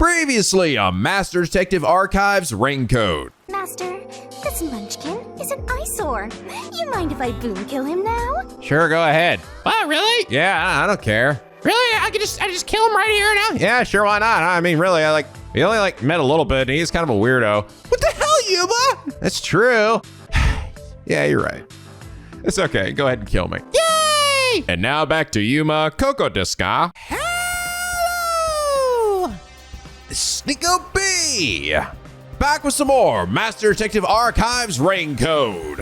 Previously on Master Detective Archives Ring Code. Master, this munchkin is an eyesore. You mind if I boom kill him now? Sure, go ahead. Oh, really? Yeah, I don't care. Really? I just kill him right here now? Yeah, sure, why not? I mean, really, he only met a little bit, and he's kind of a weirdo. What the hell, Yuma? That's true. Yeah, you're right. It's okay. Go ahead and kill me. Yay! And now back to Yuma Kokohead. Hello! NicoB! Back with some more Master Detective Archives Ring Code.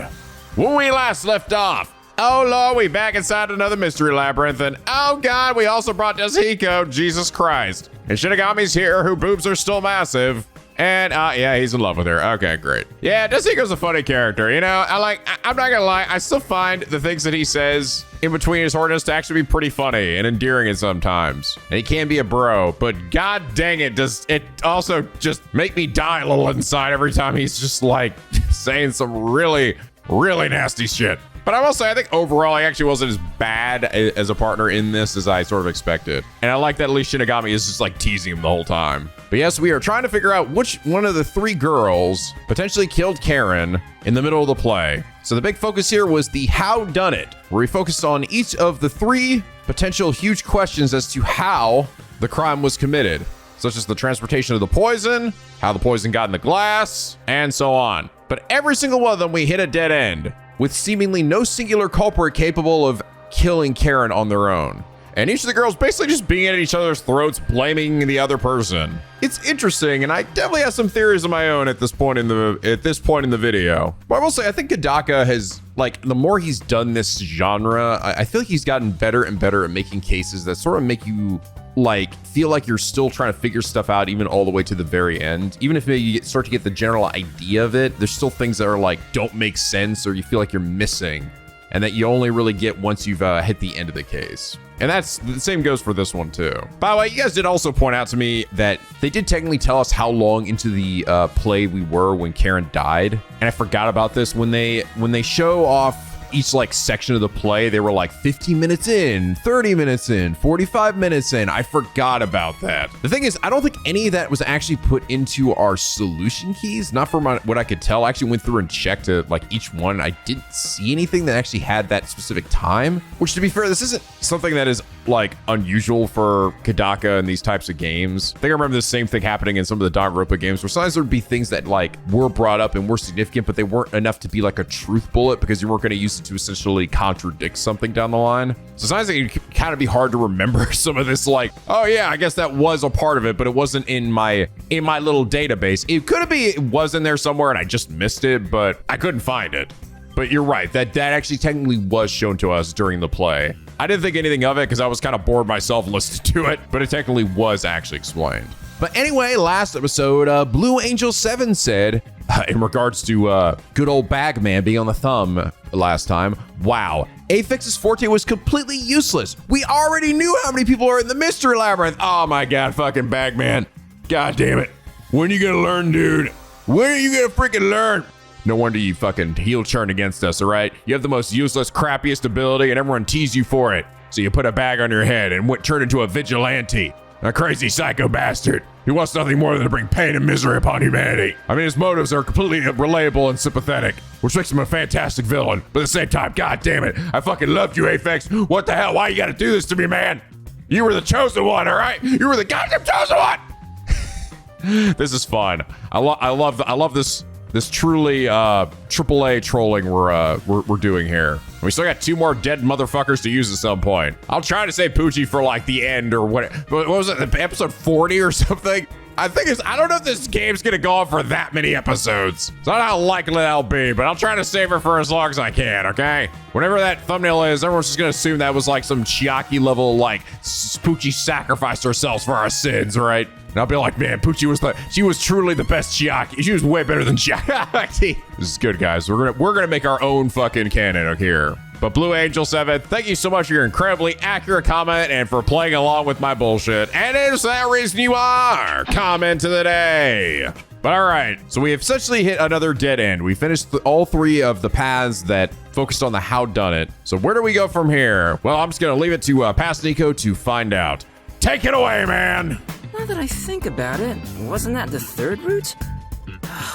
When we last left off, oh Lord, we back inside another Mystery Labyrinth, and oh God, we also brought Desuhiko, Jesus Christ. And Shinigami's here, who boobs are still massive. And yeah, he's in love with her. Okay, great. Yeah, Desuhiko's a funny character, you know? I'm not gonna lie, I still find the things that he says in between his horniness to actually be pretty funny and endearing at sometimes. And he can be a bro, but god dang it, does it also just make me die a little inside every time he's just like saying some really, really nasty shit. But I will say, I think overall, he actually wasn't as bad as a partner in this as I sort of expected. And I like that at least Shinigami is just like teasing him the whole time. But yes, we are trying to figure out which one of the three girls potentially killed Karen in the middle of the play. So the big focus here was the how done it, where we focused on each of the three potential huge questions as to how the crime was committed, such as the transportation of the poison, how the poison got in the glass, and so on. But every single one of them, we hit a dead end, with seemingly no singular culprit capable of killing Karen on their own. And each of the girls basically just being at each other's throats, blaming the other person. It's interesting, and I definitely have some theories of my own at this point in the video. But I will say, I think Kodaka has, like, the more he's done this genre, I feel like he's gotten better and better at making cases that sort of make you like feel like you're still trying to figure stuff out even all the way to the very end. Even if maybe you start to get the general idea of it, there's still things that are like don't make sense or you feel like you're missing and that you only really get once you've hit the end of the case. And that's the same goes for this one too. By the way, you guys did also point out to me that they did technically tell us how long into the play we were when Karen died. And I forgot about this when they show off each like section of the play, they were like 15 minutes in, 30 minutes in, 45 minutes in. I forgot about that. The thing is, I don't think any of that was actually put into our solution keys. Not from what I could tell. I actually went through and checked like each one. I didn't see anything that actually had that specific time, which to be fair, this isn't something that is like unusual for Kodaka and these types of games. I think I remember the same thing happening in some of the Danganronpa games where sometimes there'd be things that like were brought up and were significant, but they weren't enough to be like a truth bullet because you weren't going to use it to essentially contradict something down the line. So sometimes it can kind of be hard to remember some of this, like, oh yeah, I guess that was a part of it, but it wasn't in my little database. It could be it was in there somewhere and I just missed it, but I couldn't find it. But you're right, that actually technically was shown to us during the play. I didn't think anything of it because I was kind of bored myself listening to it, but it technically was actually explained. But anyway, last episode, Blue Angel 7 said, in regards to good old Bagman being on the thumb last time, wow, Apex's forte was completely useless. We already knew how many people are in the Mystery Labyrinth. Oh my God, fucking Bagman. God damn it. When are you gonna learn, dude? When are you gonna freaking learn? No wonder you fucking heel turn against us, all right? You have the most useless, crappiest ability and everyone teased you for it. So you put a bag on your head and turned into a vigilante. A crazy psycho bastard who wants nothing more than to bring pain and misery upon humanity. I mean, his motives are completely relatable and sympathetic, which makes him a fantastic villain. But at the same time, god damn it, I fucking loved you, Apex. What the hell? Why you gotta do this to me, man? You were the chosen one, all right? You were the goddamn chosen one. This is fun. I love this truly AAA trolling we're doing here. We still got 2 more dead motherfuckers to use at some point. I'll try to say Poochie for like the end or what was it, episode 40 or something? I don't know if this game's gonna go on for that many episodes. It's not how likely that'll be, but I'll try to save her for as long as I can, okay? Whenever that thumbnail is, everyone's just gonna assume that was like some Chiaki level, like, Poochie sacrificed herself for our sins, right? And I'll be like, man, Poochie she was truly the best Chiaki. She was way better than Chiaki. This is good, guys. We're gonna make our own fucking canon here. But Blue Angel 7, thank you so much for your incredibly accurate comment and for playing along with my bullshit. And it's that reason you are comment of the day. But all right, so we have essentially hit another dead end. We finished all 3 of the paths that focused on the how done it. So where do we go from here? Well, I'm just gonna leave it to past Nico to find out. Take it away, man. Now that I think about it, wasn't that the third route?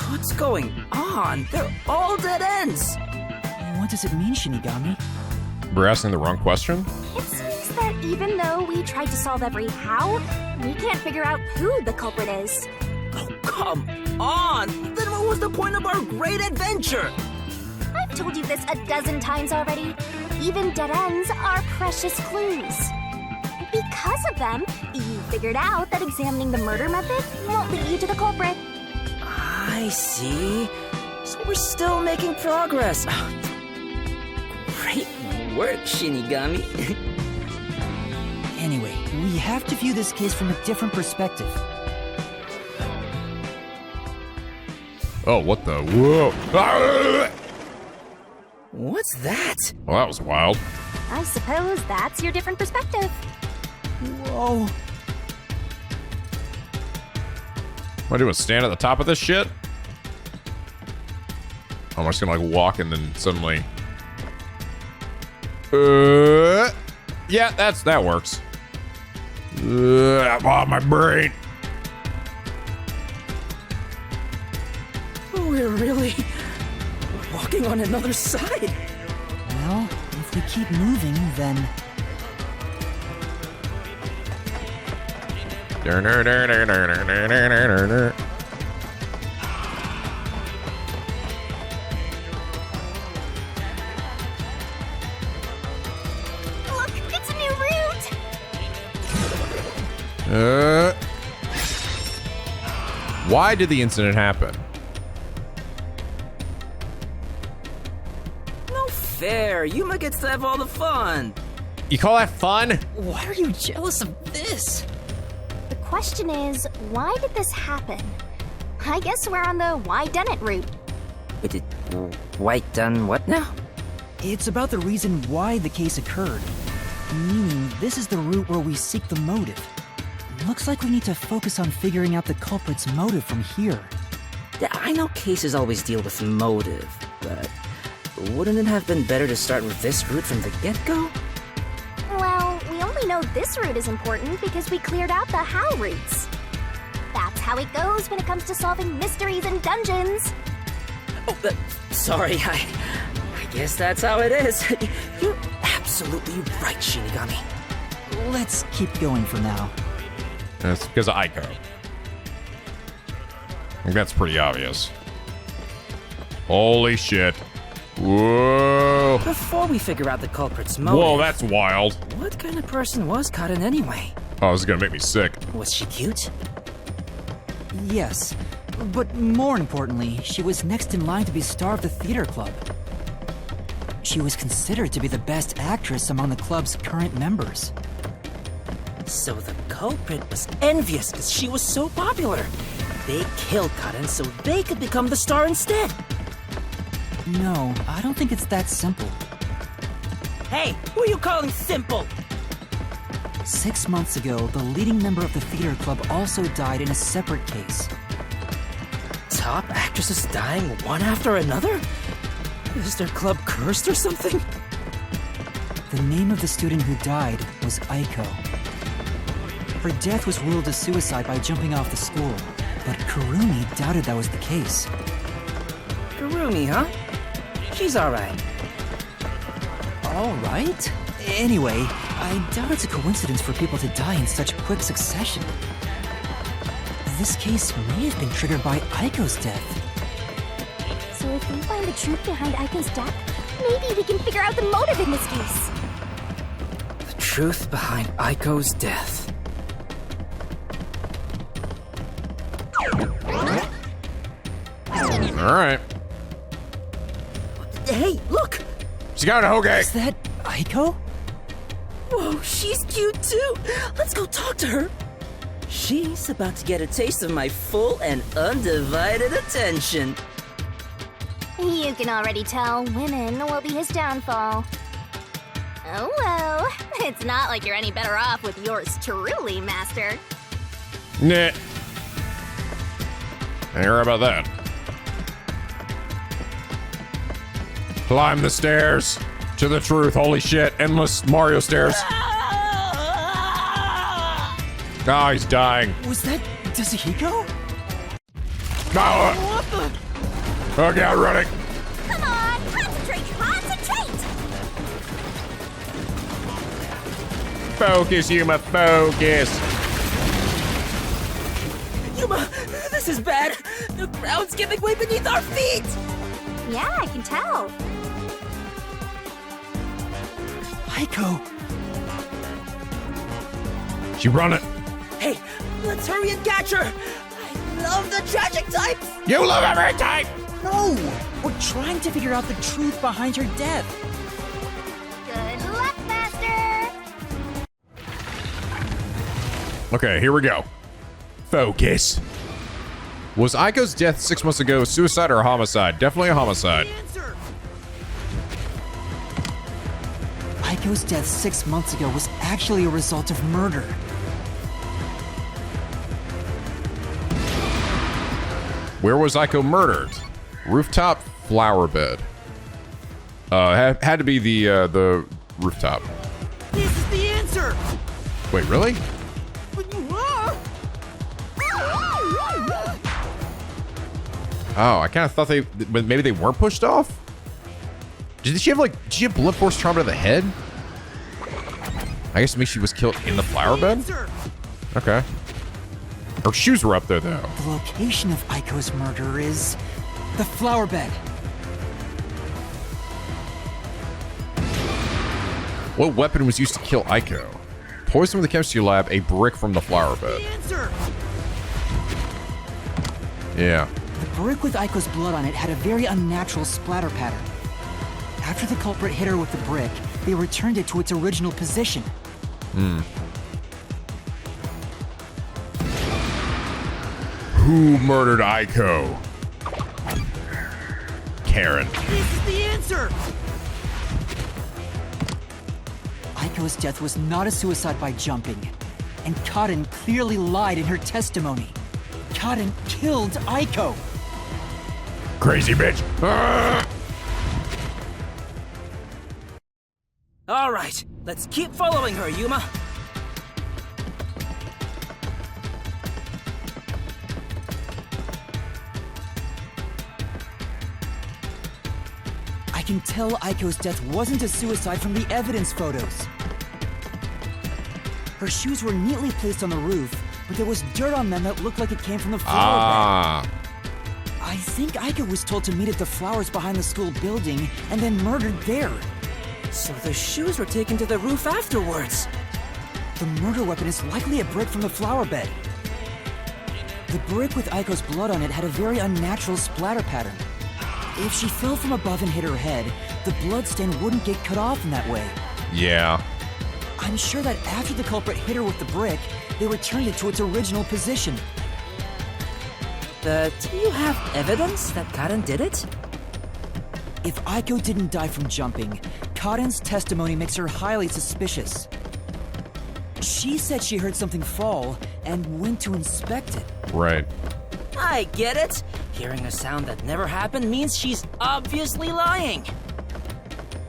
What's going on? They're all dead ends! What does it mean, Shinigami? We're asking the wrong question? It seems that even though we tried to solve every how, we can't figure out who the culprit is. Oh, come on! Then what was the point of our great adventure? I've told you this a dozen times already. Even dead ends are precious clues. Because of them, you figured out that examining the murder method won't lead you to the culprit. I see. So we're still making progress. Great work, Shinigami. Anyway, we have to view this case from a different perspective. Oh, what the? Whoa. Ah! What's that? Well, that was wild. I suppose that's your different perspective. Whoa. What do I do? Stand at the top of this shit? I'm just gonna like walk and then suddenly. Yeah, that works. Oh, my brain. We're really walking on another side. Well, if we keep moving, then... Look, it's a new route! Why did the incident happen? No fair. Yuma gets to have all the fun. You call that fun? Why are you jealous of this? The question is, why did this happen? I guess we're on the why done it route. Wait, did White done what now? It's about the reason why the case occurred. Meaning, this is the route where we seek the motive. Looks like we need to focus on figuring out the culprit's motive from here. Yeah, I know cases always deal with motive, but wouldn't it have been better to start with this route from the get-go? Well, we only know this route is important because we cleared out the how routes. That's how it goes when it comes to solving mysteries and dungeons. Oh, sorry, I guess that's how it is. You're absolutely right, Shinigami. Let's keep going for now. That's because of Aiko. I think that's pretty obvious. Holy shit. Whoa. Before we figure out the culprit's motive... Whoa, that's wild. What kind of person was Karin anyway? Oh, this is gonna make me sick. Was she cute? Yes, but more importantly, she was next in line to be star of the theater club. She was considered to be the best actress among the club's current members. So the culprit was envious because she was so popular. They killed Karin so they could become the star instead. No, I don't think it's that simple. Hey, who are you calling simple? 6 months ago, the leading member of the theater club also died in a separate case. Top actresses dying one after another? Is their club cursed or something? The name of the student who died was Aiko. Her death was ruled a suicide by jumping off the school, but Kurumi doubted that was the case. Kurumi, huh? She's alright. Alright? Anyway, I doubt it's a coincidence for people to die in such quick succession. This case may have been triggered by Aiko's death. So if we find the truth behind Aiko's death, maybe we can figure out the motive in this case. The truth behind Aiko's death. Alright. Hey, look! She got a Hoge. Is that Aiko? Whoa, she's cute too! Let's go talk to her! She's about to get a taste of my full and undivided attention. You can already tell women will be his downfall. Oh well, it's not like you're any better off with yours truly, Master. Nah. Ain't worry about that. Climb the stairs to the truth. Holy shit. Endless Mario stairs. Oh, he's dying. Was that Desuhiko? Oh, What the? okay, I'm running. Come on, concentrate, concentrate! Focus, Yuma, focus. Yuma, this is bad. The ground's giving way beneath our feet. Yeah, I can tell. Aiko! She run it. Hey, let's hurry and catch her. I love the tragic types. You love every type. No! We're trying to figure out the truth behind her death. Good luck, Master! Okay, here we go. Focus. Was Aiko's death 6 months ago suicide or a homicide? Definitely a homicide. Answer. Aiko's death 6 months ago was actually a result of murder. Where was Aiko murdered? Rooftop, flower bed. Had to be the rooftop. This is the answer. Wait, really? Oh, I kind of thought maybe they weren't pushed off. Did she have blunt force trauma to the head? I guess maybe she was killed in the flower bed. Okay. Her shoes were up there though. The location of Aiko's murder is the flower bed. What weapon was used to kill Aiko? Poison from the chemistry lab, a brick from the flower bed. Answer. Yeah. The brick with Aiko's blood on it had a very unnatural splatter pattern. After the culprit hit her with the brick, they returned it to its original position. Who murdered Aiko? Karen. This is the answer. Aiko's death was not a suicide by jumping, and Kaden clearly lied in her testimony. Kaden killed Aiko. Crazy bitch. Ah! All right, let's keep following her, Yuma. I can tell Aiko's death wasn't a suicide from the evidence photos. Her shoes were neatly placed on the roof, but there was dirt on them that looked like it came from the flower bed. I think Aiko was told to meet at the flowers behind the school building and then murdered there. So the shoes were taken to the roof afterwards. The murder weapon is likely a brick from the flower bed. The brick with Aiko's blood on it had a very unnatural splatter pattern. If she fell from above and hit her head, the bloodstain wouldn't get cut off in that way. Yeah. I'm sure that after the culprit hit her with the brick, they returned it to its original position. Do you have evidence that Karen did it? If Aiko didn't die from jumping, Kaden's testimony makes her highly suspicious. She said she heard something fall and went to inspect it. Right. I get it. Hearing a sound that never happened means she's obviously lying.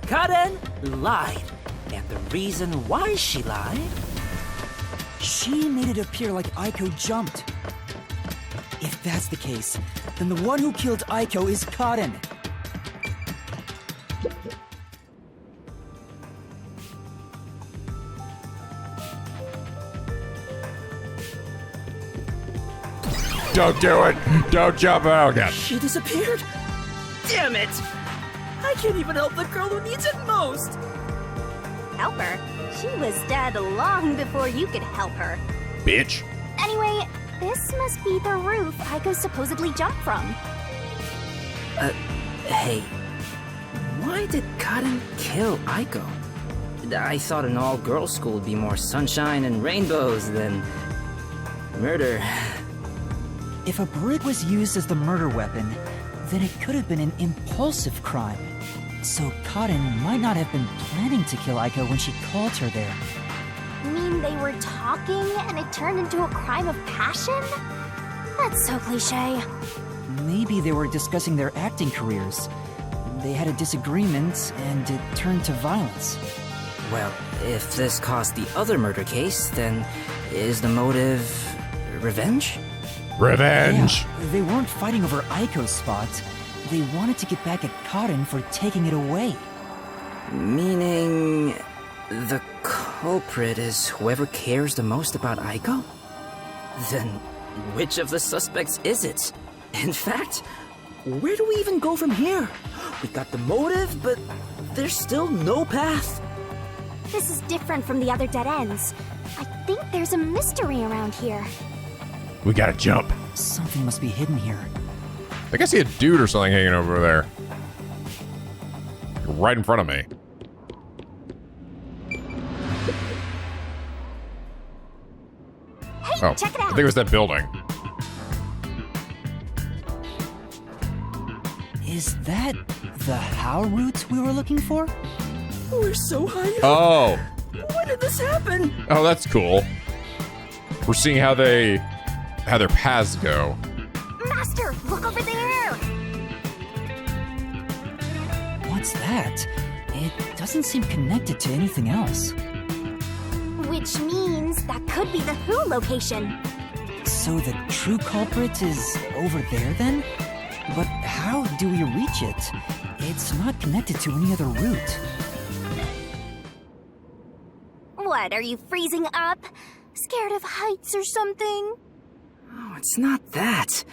Karen lied. And the reason why she lied? She made it appear like Aiko jumped. If that's the case, then the one who killed Aiko is Kaden. Don't do it. Don't jump out. God. She disappeared? Damn it! I can't even help the girl who needs it most! Help her? She was dead long before you could help her. Bitch. Anyway, this must be the roof Aiko supposedly jumped from. Hey, why did Karen kill Aiko? I thought an all-girls school would be more sunshine and rainbows than murder. If a brick was used as the murder weapon, then it could have been an impulsive crime. So Kaden might not have been planning to kill Aiko when she called her there. You mean they were talking and it turned into a crime of passion? That's so cliche. Maybe they were discussing their acting careers. They had a disagreement, and it turned to violence. Well, if this caused the other murder case, then Is the motive revenge? Revenge. Yeah, they weren't fighting over Aiko's spot. They wanted to get back at Karin for taking it away. Meaning the culprit is whoever cares the most about Aiko? Then which of the suspects is it? In fact, where do we even go from here? We got the motive, but there's still no path. This is different from the other dead ends. I think there's a mystery around here. We gotta jump. Something must be hidden here. I think I see a dude or something hanging over there. Right in front of me. Hey, check it I out. think it was that building. Is that the How route we were looking for? We're so high up. Oh. When did this happen? Oh, that's cool. We're seeing how their paths go. Master, look over there! What's that? It doesn't seem connected to anything else. Which means that could be the Who location. So the true culprit is over there then? But how do we reach it? It's not connected to any other route. What, are you freezing up? Scared of heights or something? Oh, it's not that.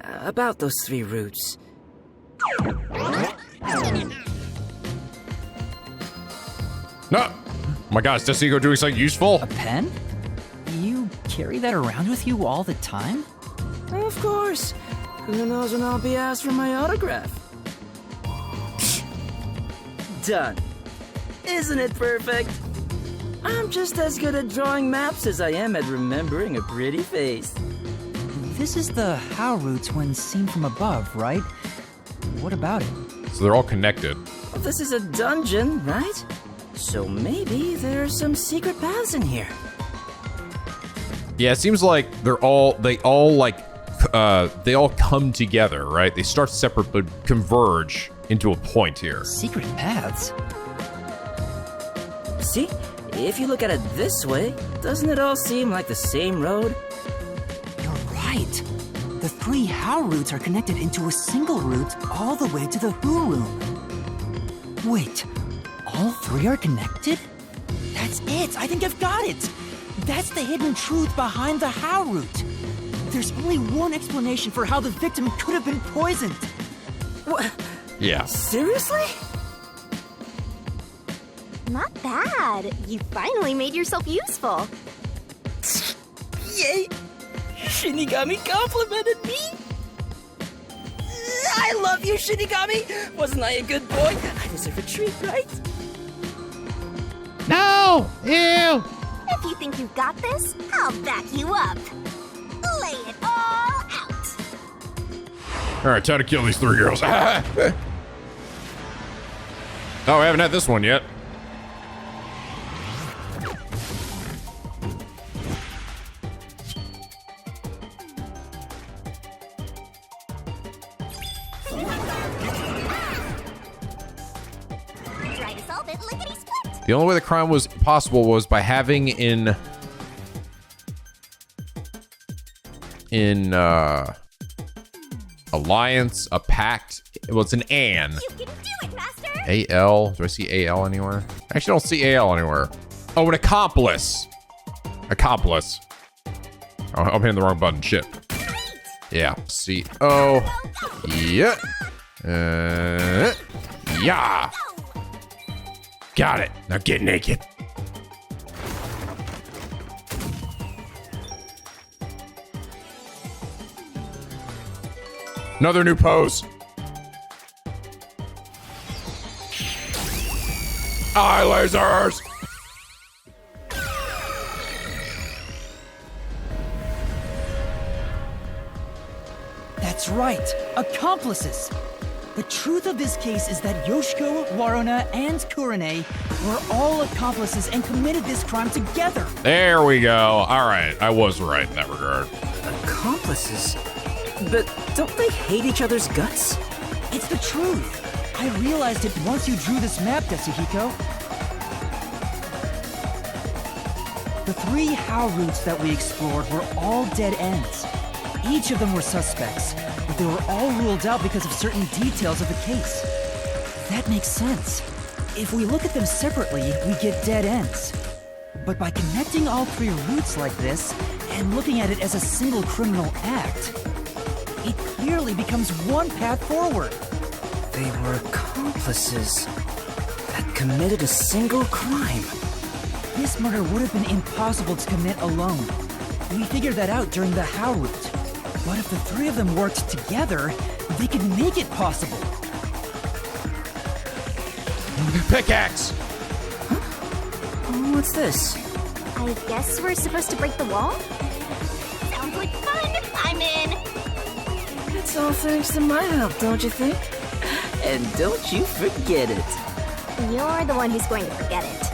About those 3 routes. No. Oh my God, is Desuhiko doing something useful? A pen? You carry that around with you all the time? Of course. Who knows when I'll be asked for my autograph? Done. Isn't it perfect? I'm just as good at drawing maps as I am at remembering a pretty face. This is the How route when seen from above, right? What about it? So they're all connected. Well, this is a dungeon, right? So maybe there are some secret paths in here. Yeah, it seems like they all come together, right? They start separate but converge into a point here. Secret paths? See? If you look at it this way, doesn't it all seem like the same road? You're right. The 3 How routes are connected into a single route all the way to the Who room. Wait, all 3 are connected? That's it! I think I've got it! That's the hidden truth behind the How route. There's only one explanation for how the victim could have been poisoned. What? Yeah. Seriously? Not bad. You finally made yourself useful. Yay! Shinigami complimented me! I love you, Shinigami! Wasn't I a good boy? I deserve a treat, right? No! Ew! If you think you've got this, I'll back you up. Lay it all out. All right, time to kill these 3 girls. Oh, I haven't had this one yet. Try to solve it lickety-split. The only way the crime was possible was by having in alliance, a pact. Well, it's an an. You can do it, Master! A-L. Do I see A-L anywhere? I actually don't see A-L anywhere. Oh, an accomplice. Accomplice. Oh, I'm hitting the wrong button. Shit. Yeah. C-O. Yeah. Yeah. Got it. Now get naked. Another new pose. Eye lasers. That's right, accomplices. The truth of this case is that Yoshiko, Waruna, and Kurane were all accomplices and committed this crime together. There we go. All right. I was right in that regard. Accomplices? But don't they hate each other's guts? It's the truth. I realized it once you drew this map, Desuhiko. The 3 how routes that we explored were all dead ends. Each of them were suspects, but they were all ruled out because of certain details of the case. That makes sense. If we look at them separately, we get dead ends. But by connecting all 3 routes like this, and looking at it as a single criminal act, it clearly becomes one path forward. They were accomplices that committed a single crime. This murder would have been impossible to commit alone. We figured that out during the how route. But if the 3 of them worked together, they could make it possible. Pickaxe! What's this? I guess we're supposed to break the wall? Sounds like fun! I'm in! It's all thanks to my help, don't you think? And don't you forget it. You're the one who's going to forget it.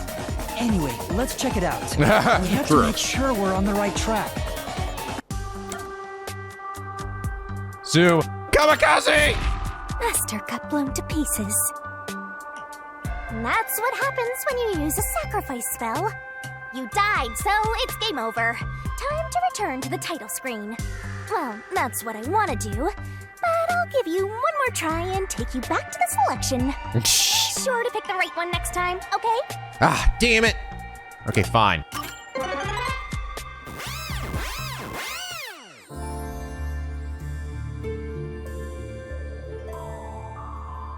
Anyway, let's check it out. We have to True. make sure we're on the right track. Zoo. Kamikaze! Master got blown to pieces. And that's what happens when you use a sacrifice spell. You died, so it's game over. Time to return to the title screen. Well, that's what I want to do. But I'll give you one more try and take you back to the selection. Sure to pick the right one next time, okay? Ah, damn it. Okay, fine.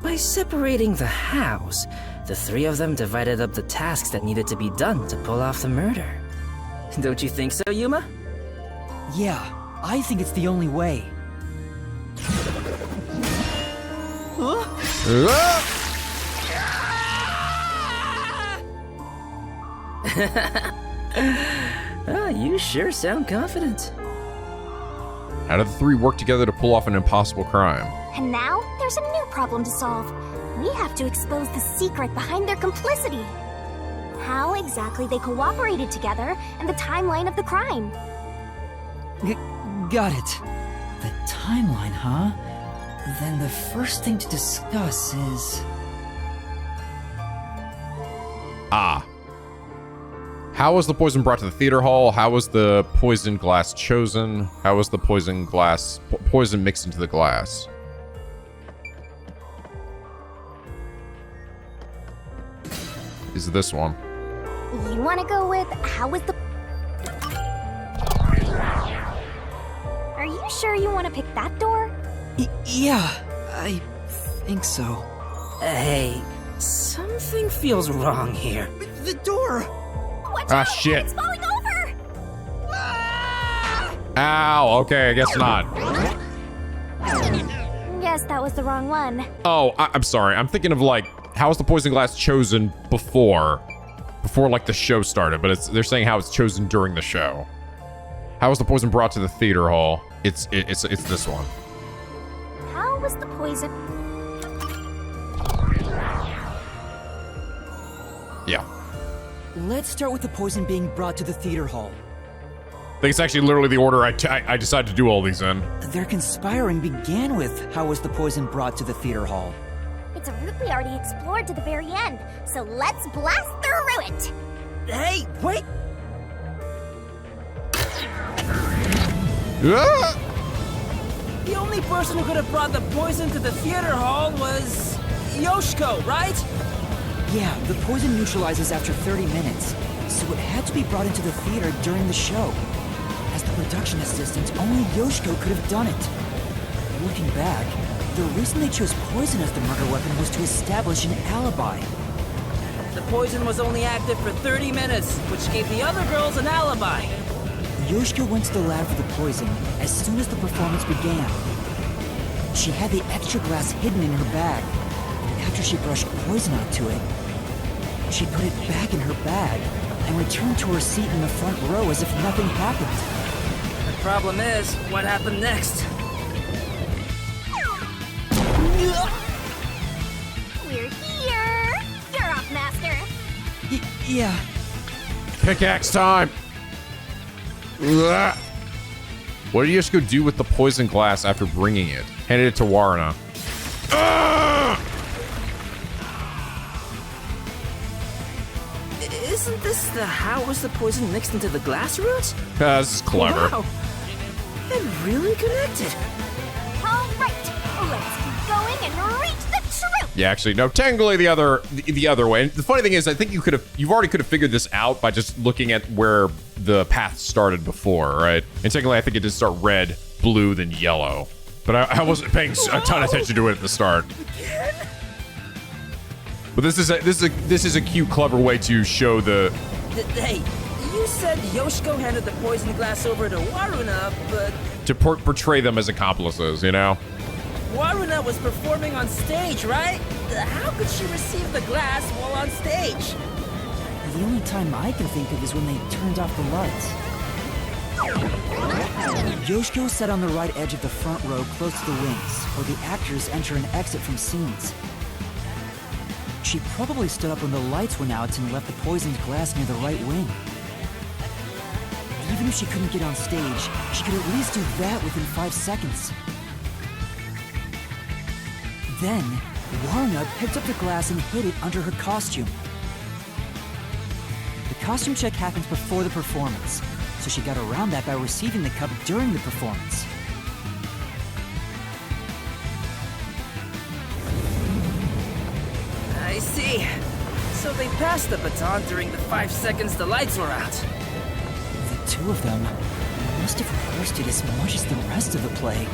By separating the hows, the 3 of them divided up the tasks that needed to be done to pull off the murder. Don't you think so, Yuma? Yeah, I think it's the only way. You sure sound confident. How did the 3 work together to pull off an impossible crime? And now, there's a new problem to solve. We have to expose the secret behind their complicity. How exactly they cooperated together and the timeline of the crime. Got it. The timeline, huh? Then the first thing to discuss is... Ah. How was the poison brought to the theater hall? How was the poison glass chosen? How was the poison mixed into the glass? Is this one? You want to go with how was the... Are you sure you want to pick that door? Yeah, I think so. Hey, something feels wrong here. The door! Watch Ah, out! shit. It's falling over! Ow, okay, I guess not. Guess that was the wrong one. Oh, I'm sorry. I'm thinking of like, how was the poison glass chosen before like the show started? But they're saying how it's chosen during the show. How was the poison brought to the theater hall? It's this one. How was the poison... Yeah. Let's start with the poison being brought to the theater hall. I think it's actually literally the order I decided to do all these in. Their conspiring began with how was the poison brought to the theater hall. It's a route we already explored to the very end, so let's blast through it! Hey, wait! Ah! The only person who could have brought the poison to the theater hall was Yoshiko, right? Yeah, the poison neutralizes after 30 minutes, so it had to be brought into the theater during the show. As the production assistant, only Yoshiko could have done it. Looking back, the reason they chose poison as the murder weapon was to establish an alibi. The poison was only active for 30 minutes, which gave the other girls an alibi. Yoshiko went to the lab for the poison as soon as the performance began. She had the extra glass hidden in her bag, and after she brushed poison onto it, she put it back in her bag and returned to her seat in the front row as if nothing happened. The problem is, what happened next? We're here! You're up, Master! Yeah. Pickaxe time! Ugh. What did Yoshiko do with the poison glass after bringing it? Handed it to Warna. Isn't this how was the poison mixed into the glass roots? This is clever. Wow. It really connected. All right, let's keep going and reach the truth. Yeah, actually, no. Technically, the other way. And the funny thing is, I think you've already could have figured this out by just looking at where the path started before, right? And technically, I think it did start red, blue, then yellow. But I wasn't paying a ton of attention to it at the start. But this is a cute, clever way to show the. Hey, you said Yoshiko handed the poison glass over to Waruna, but To portray them as accomplices, you know? Waruna was performing on stage, right? How could she receive the glass while on stage? The only time I can think of is when they turned off the lights. Yoshiko sat on the right edge of the front row close to the wings, where the actors enter and exit from scenes. She probably stood up when the lights went out and left the poisoned glass near the right wing. Even if she couldn't get on stage, she could at least do that within 5 seconds. Then, Waruna picked up the glass and hid it under her costume. The costume check happens before the performance, so she got around that by receiving the cup during the performance. I see. So they passed the baton during the 5 seconds the lights were out. The two of them must have rehearsed it as much as the rest of the play.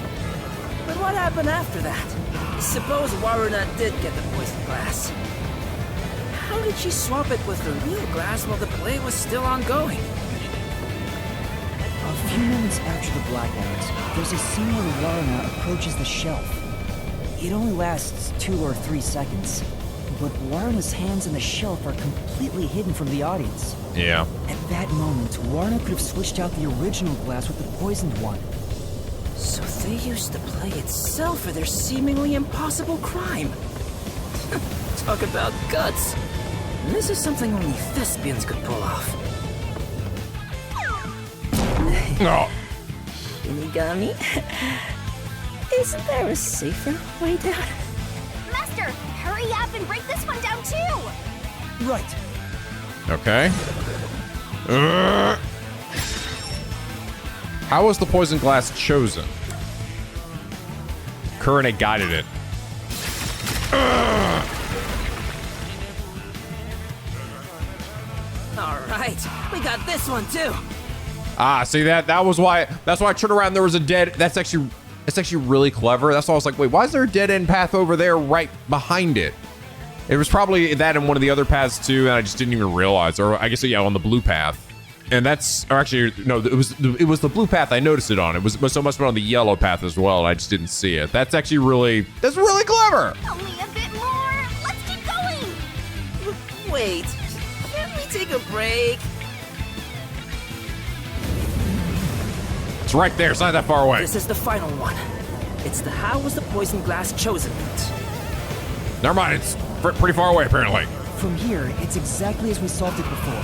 But what happened after that? Suppose Waruna did get the poison glass. How did she swap it with the real glass while the play was still ongoing? A few moments after the blackout, there's a scene where Waruna approaches the shelf. It only lasts 2 or 3 seconds, but Waruna's hands on the shelf are completely hidden from the audience. Yeah. At that moment, Waruna could have switched out the original glass with the poisoned one. So they used the play itself for their seemingly impossible crime. Talk about guts. This is something only thespians could pull off. No. Shinigami? Isn't there a safer way down? Master, hurry up and break this one down too. Right. Okay. How was the poison glass chosen? Kurane guided it. All right, we got this one too. Ah, see that was why. That's why I turned around. And there was a dead. That's actually really clever. That's why I was like, wait, why is there a dead end path over there right behind it? It was probably that in one of the other paths too, and I just didn't even realize. Or I guess yeah, on the blue path. And that's, or actually, no, it was the blue path. I noticed it on. It was so much on the yellow path as well. And I just didn't see it. That's really clever. Only a bit more. Let's keep going. Wait, can't we take a break? It's right there. It's not that far away. This is the final one. It's the how was the poison glass chosen bit. Never mind. It's pretty far away apparently. From here, it's exactly as we solved it before.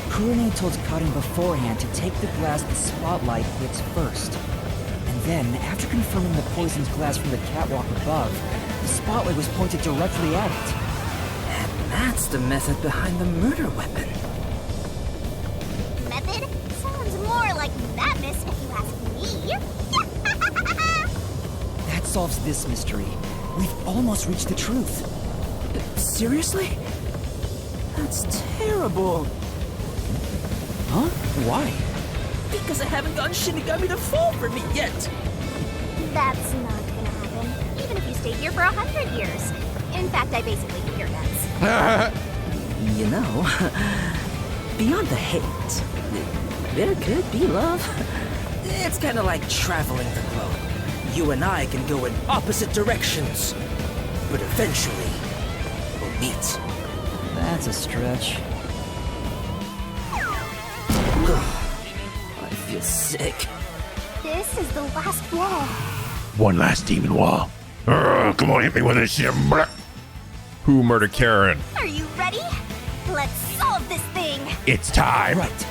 Kurane told Karin beforehand to take the glass the spotlight hits first. And then, after confirming the poisoned glass from the catwalk above, the spotlight was pointed directly at it. And that's the method behind the murder weapon. Method? Sounds more like madness if you ask me. That solves this mystery. We've almost reached the truth. Seriously? That's terrible. Huh? Why? Because I haven't gotten Shinigami to fall for me yet. That's not gonna happen, even if you stay here for 100 years. In fact, I basically hate your guts. You know, beyond the hate, there could be love. It's kind of like traveling the globe. You and I can go in opposite directions, but eventually we'll meet. That's a stretch. I feel sick. This is the last wall. One last demon wall. Come on, hit me with this shit. Who murdered Karen? Are you ready? Let's solve this thing. It's time. Right.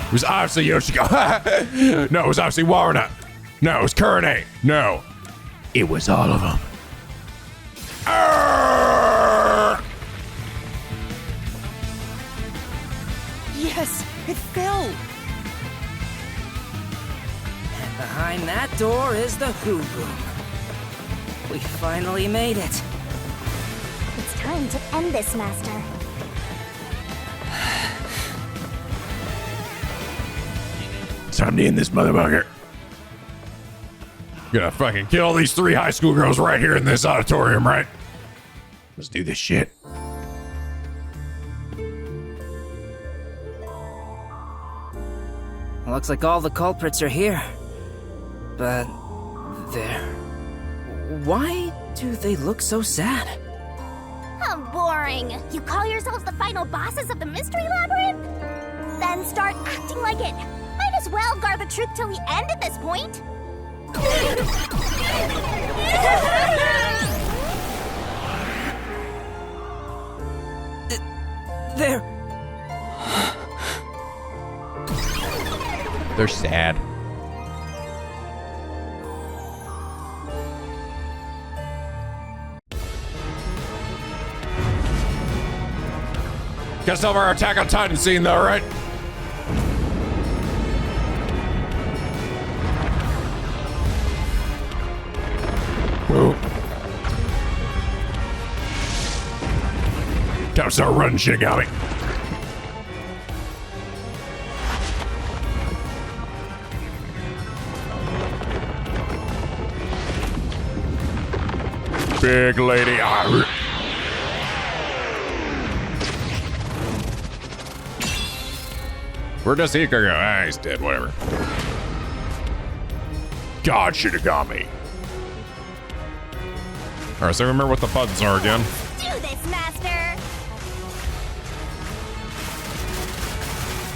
It was obviously Yoshiko. No, it was obviously Waruna. No, it was Kurane. No, it was all of them. It fell! And behind that door is the Who Room. We finally made it. It's time to end this, Master. Time to end this motherfucker. Gonna fucking kill these 3 high school girls right here in this auditorium, right? Let's do this shit. Looks like all the culprits are here. But why do they look so sad? How boring. You call yourselves the final bosses of the Mystery Labyrinth? Then start acting like it. Might as well guard the truth till the end at this point. They're sad. Guess over our Attack on Titan scene though, right? Whoa. Time to start running, Shinigami. Big lady. Where'd Desuhiko go? Ah, he's dead, whatever. God, Shinigami. Alright, so remember what the buttons are again. Do this, Master!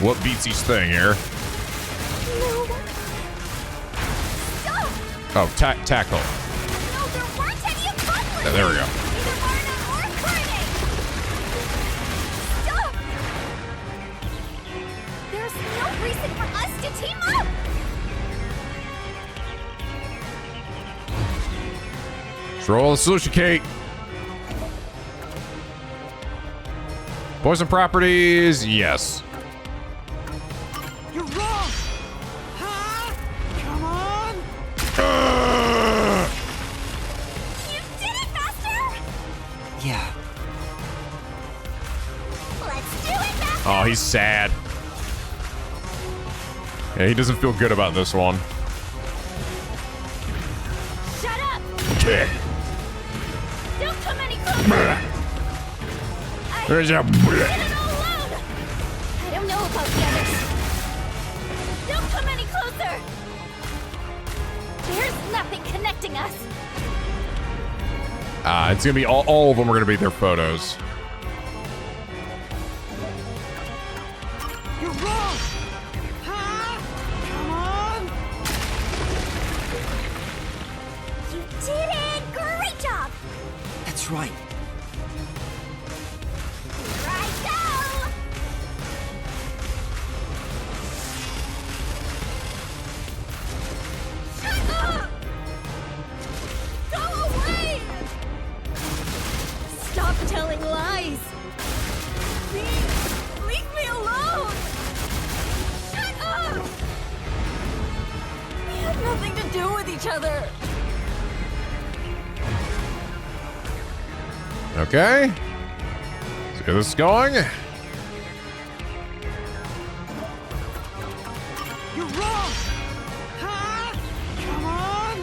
What beats each thing here? No. Stop! Oh, tackle. No, there weren't any above me! There we go. Either Marna or Kanai! Stop! There's no reason for us to team up! Let's roll the solution cake. Poison properties, yes. You're wrong! Huh? Come on! You did it, Master! Yeah. Let's do it, Master! Oh, he's sad. Yeah, he doesn't feel good about this one. Shut up! Okay. Don't come any closer! There's a... Get it all alone! I don't know about the others. Don't come any closer! There's nothing connecting us. It's gonna be all of them are gonna be their photos. You're wrong! Huh? Come on! You did it! Great job! That's right. Here I go! Shut up! Go away! Stop telling lies! Please, leave me alone! Shut up! We have nothing to do with each other! Okay. Let's get this going. You're wrong! Huh? Come on!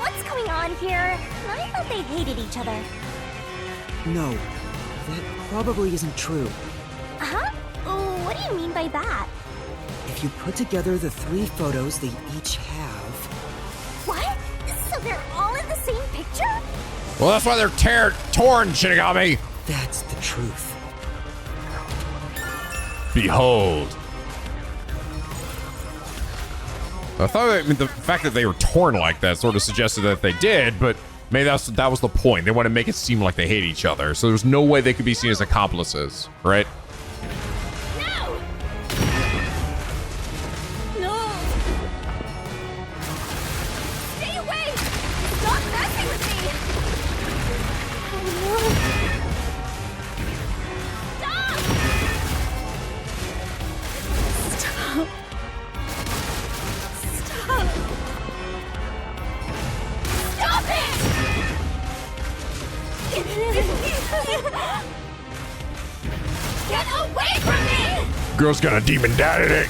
What's going on here? I thought they hated each other. No, that probably isn't true. Huh? What do you mean by that? If you put together the 3 photos they each have... What? So they're all in the same picture? Well, that's why they're torn, Shinigami. That's the truth. Behold. I thought the fact that they were torn like that sort of suggested that they did, but maybe that was the point. They want to make it seem like they hate each other, so there's no way they could be seen as accomplices, right? No! No! Stay away! Stop messing with me! Oh no! Stop! Girl's got a demon dad in it.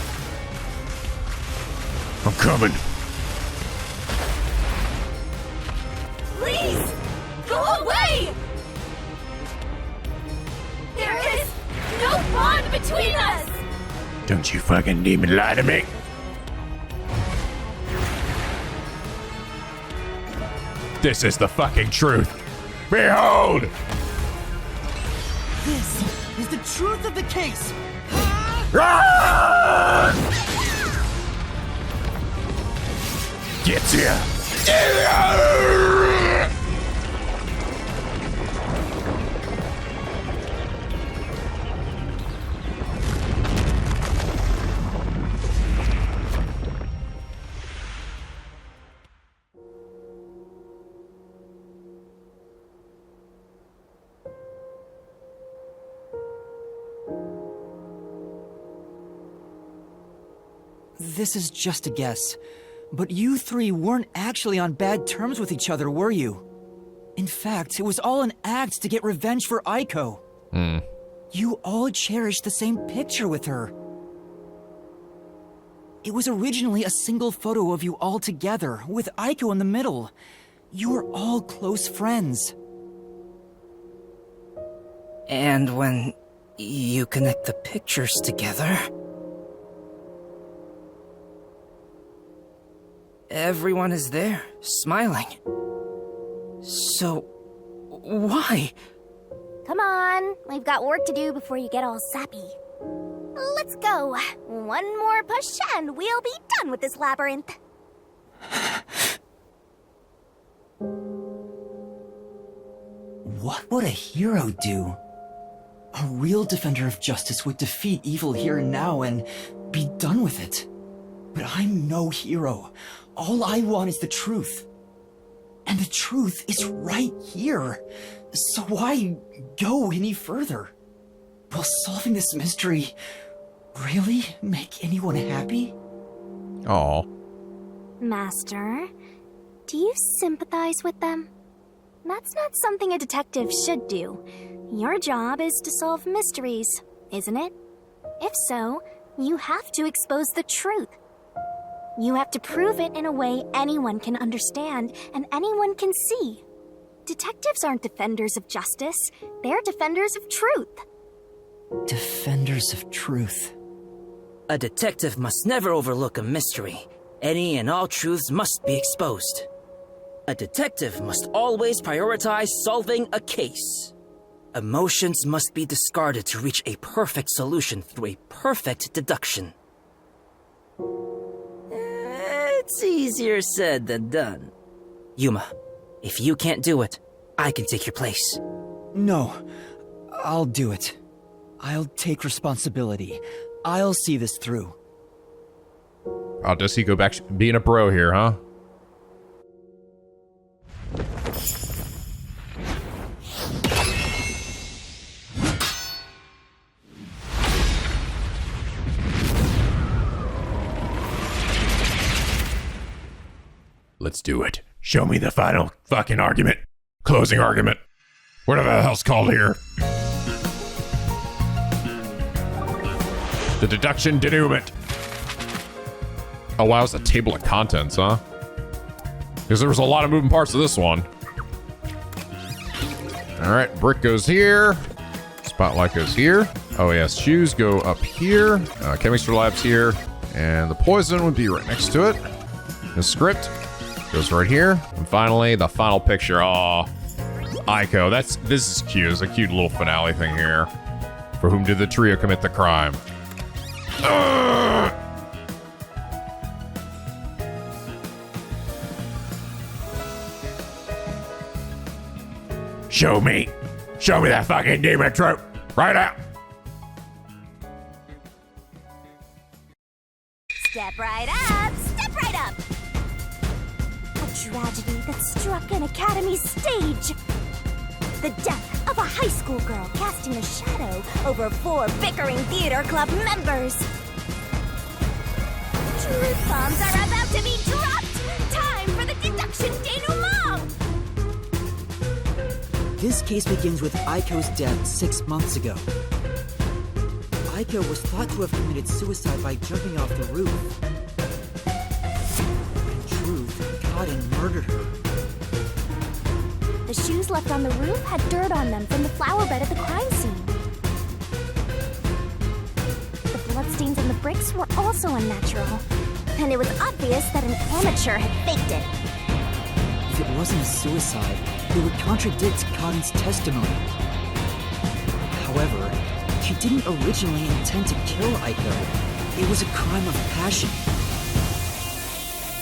I'm coming. Please! Go away! There is no bond between us! Don't you fucking demon lie to me. This is the fucking truth. Behold! This is the truth of the case. Get ya! This is just a guess, but you three weren't actually on bad terms with each other, were you? In fact, it was all an act to get revenge for Aiko. You all cherished the same picture with her. It was originally a single photo of you all together, with Aiko in the middle. You were all close friends. And when you connect the pictures together, everyone is there, smiling. So, why? Come on, we've got work to do before you get all sappy. Let's go. One more push and we'll be done with this labyrinth. What would a hero do? A real defender of justice would defeat evil here and now and be done with it. But I'm no hero. All I want is the truth. And the truth is right here. So why go any further? Will solving this mystery really make anyone happy? Aw. Master, do you sympathize with them? That's not something a detective should do. Your job is to solve mysteries, isn't it? If so, you have to expose the truth. You have to prove it in a way anyone can understand and anyone can see. Detectives aren't defenders of justice, they're defenders of truth. Defenders of truth. A detective must never overlook a mystery. Any and all truths must be exposed. A detective must always prioritize solving a case. Emotions must be discarded to reach a perfect solution through a perfect deduction. It's easier said than done. Yuma, if you can't do it, I can take your place. No, I'll do it. I'll take responsibility. I'll see this through. Oh, does he go back being a bro here, huh? Let's do it. Show me the final fucking argument. Closing argument. Whatever the hell's called here. The deduction denouement. Oh wow, it's a table of contents, huh? Because there was a lot of moving parts to this one. Alright, brick goes here. Spotlight goes here. Oh yes, shoes go up here. Chemistry lab's here. And the poison would be right next to it. The script goes right here. And finally, the final picture. Aw, Aiko. This is cute. It's a cute little finale thing here. For whom did the trio commit the crime? Show me that fucking demon trope right out. Step right up, step right up. A tragedy that struck an academy stage. The death of a high school girl casting a shadow over 4 bickering theater club members. Truth bombs are about to be dropped. Time for the deduction denouement. This case begins with Aiko's death 6 months ago. Aiko was thought to have committed suicide by jumping off the roof. But in truth, Cotton murdered her. The shoes left on the roof had dirt on them from the flower bed at the crime scene. The bloodstains on the bricks were also unnatural. And it was obvious that an amateur had faked it. If it wasn't a suicide, it would contradict Cotton's testimony. However, she didn't originally intend to kill Aiko. It was a crime of passion.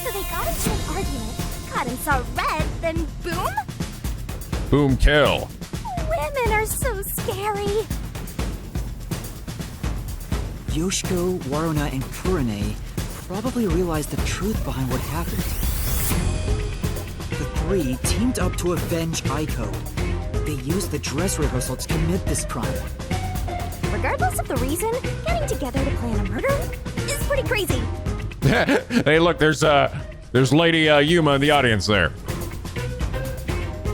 So they got into an argument. Cotton saw red, then boom? Boom kill. Women are so scary. Yoshiko, Waruna, and Kurane probably realized the truth behind what happened. The three teamed up to avenge Aiko. They used the dress rehearsal to commit this crime. Regardless of the reason, getting together to plan a murder is pretty crazy. Hey, look, there's Lady Yuma in the audience there.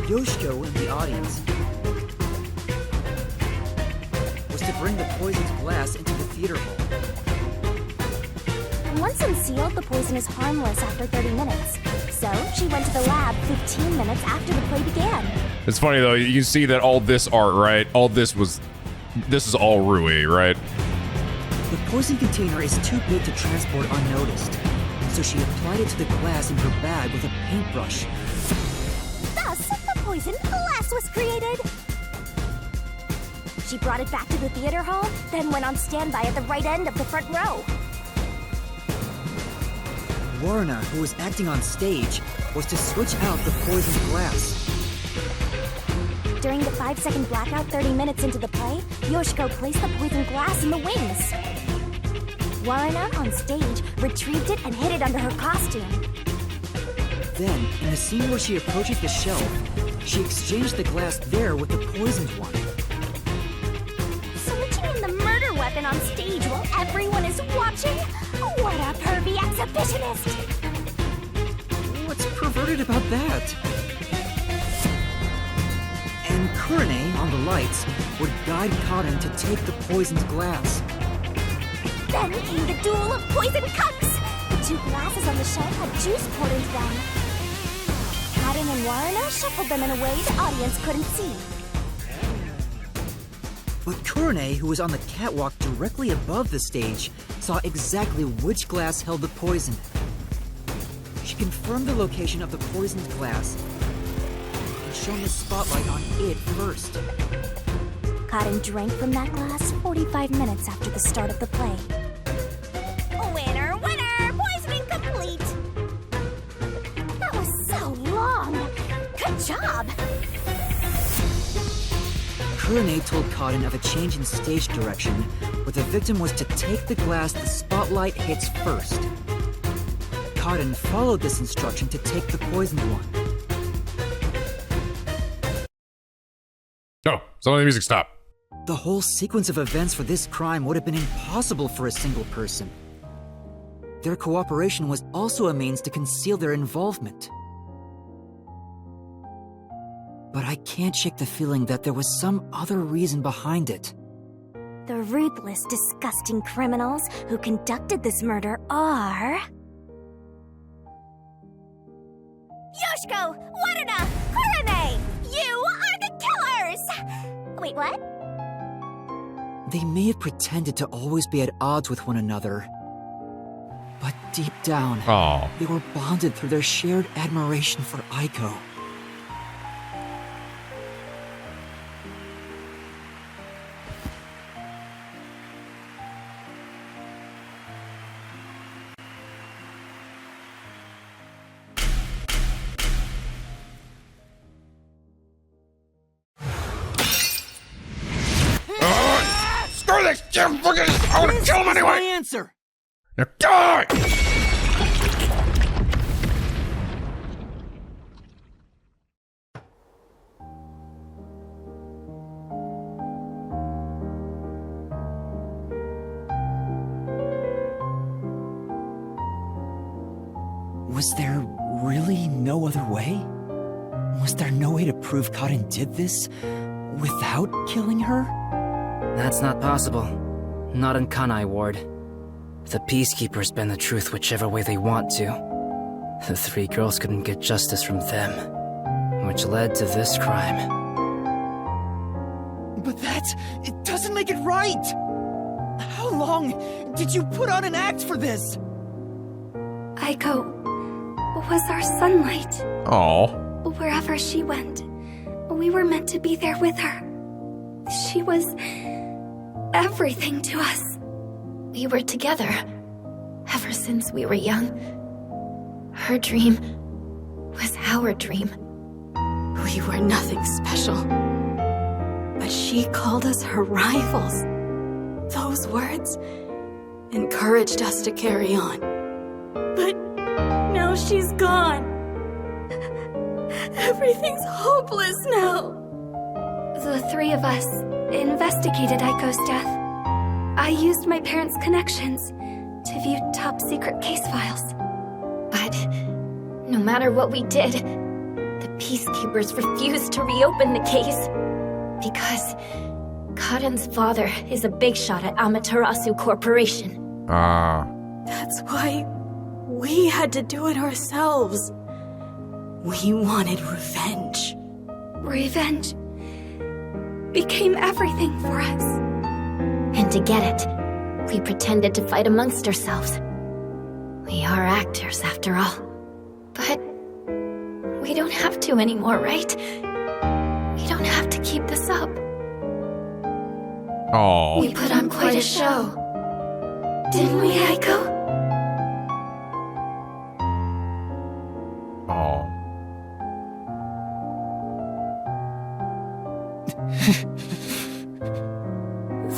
Yoshiko in the audience was to bring the poisoned glass into the theater hall. Once unsealed, the poison is harmless after 30 minutes. So she went to the lab 15 minutes after the play began. It's funny though, you see that all this art, right? This is all Rui, right? The poison container is too big to transport unnoticed, so she applied it to the glass in her bag with a paintbrush. Thus, the poisoned glass was created. She brought it back to the theater hall, then went on standby at the right end of the front row. Waruna, who was acting on stage, was to switch out the poisoned glass. During the 5-second blackout 30 minutes into the play, Yoshiko placed the poisoned glass in the wings. Waruna, on stage, retrieved it and hid it under her costume. Then, in the scene where she approaches the shelf, she exchanged the glass there with the poisoned one. Switching in the murder weapon on stage while everyone is watching? What a pervy exhibitionist! What's perverted about that? And Kurane, on the lights, would guide Cotton to take the poisoned glass. Then came the duel of poison cups! The two glasses on the shelf had juice poured into them. Cotton and Waruna shuffled them in a way the audience couldn't see. But Kurane, who was on the catwalk directly above the stage, saw exactly which glass held the poison. She confirmed the location of the poisoned glass and shone the spotlight on it first. Cotton drank from that glass 45 minutes after the start of the play. Winner, winner! Poisoning complete! That was so long! Good job! Kurane told Cotton of a change in stage direction, where the victim was to take the glass the spotlight hits first. Cotton followed this instruction to take the poisoned one. Oh, some of the music stopped. The whole sequence of events for this crime would have been impossible for a single person. Their cooperation was also a means to conceal their involvement. But I can't shake the feeling that there was some other reason behind it. The ruthless, disgusting criminals who conducted this murder are... Yoshiko! Waruna! Kurane! You are the killers! Wait, what? They may have pretended to always be at odds with one another, but deep down, they were bonded through their shared admiration for Aiko. Screw this! I want to kill him anyway! My answer! Now die! Was there really no other way? Was there no way to prove Cotton did this without killing her? That's not possible. Not in Kanai Ward. The Peacekeepers bend the truth whichever way they want to. The three girls couldn't get justice from them, which led to this crime. But it doesn't make it right! How long did you put on an act for this? Aiko was our sunlight. Oh. Wherever she went, we were meant to be there with her. She was everything to us. We were together ever since we were young. Her dream was our dream. We were nothing special. But she called us her rivals. Those words encouraged us to carry on. But now she's gone. Everything's hopeless now. The three of us investigated Aiko's death. I used my parents' connections to view top-secret case files. But no matter what we did, the Peacekeepers refused to reopen the case. Because Karen's father is a big shot at Amaterasu Corporation. That's why we had to do it ourselves. We wanted revenge. Revenge became everything for us. And to get it, we pretended to fight amongst ourselves. We are actors, after all. But we don't have to anymore, right? We don't have to keep this up. Oh. We put on quite a show. Didn't we, Aiko? Oh.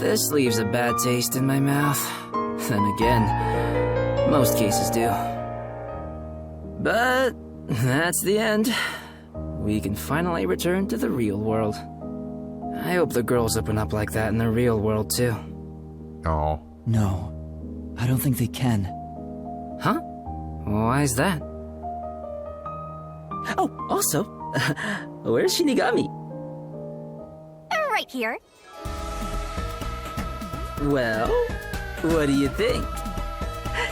This leaves a bad taste in my mouth. Then again, most cases do. But that's the end. We can finally return to the real world. I hope the girls open up like that in the real world too. Oh. No, I don't think they can. Huh? Why's that? Oh, also, where's Shinigami? Right here. Well, what do you think?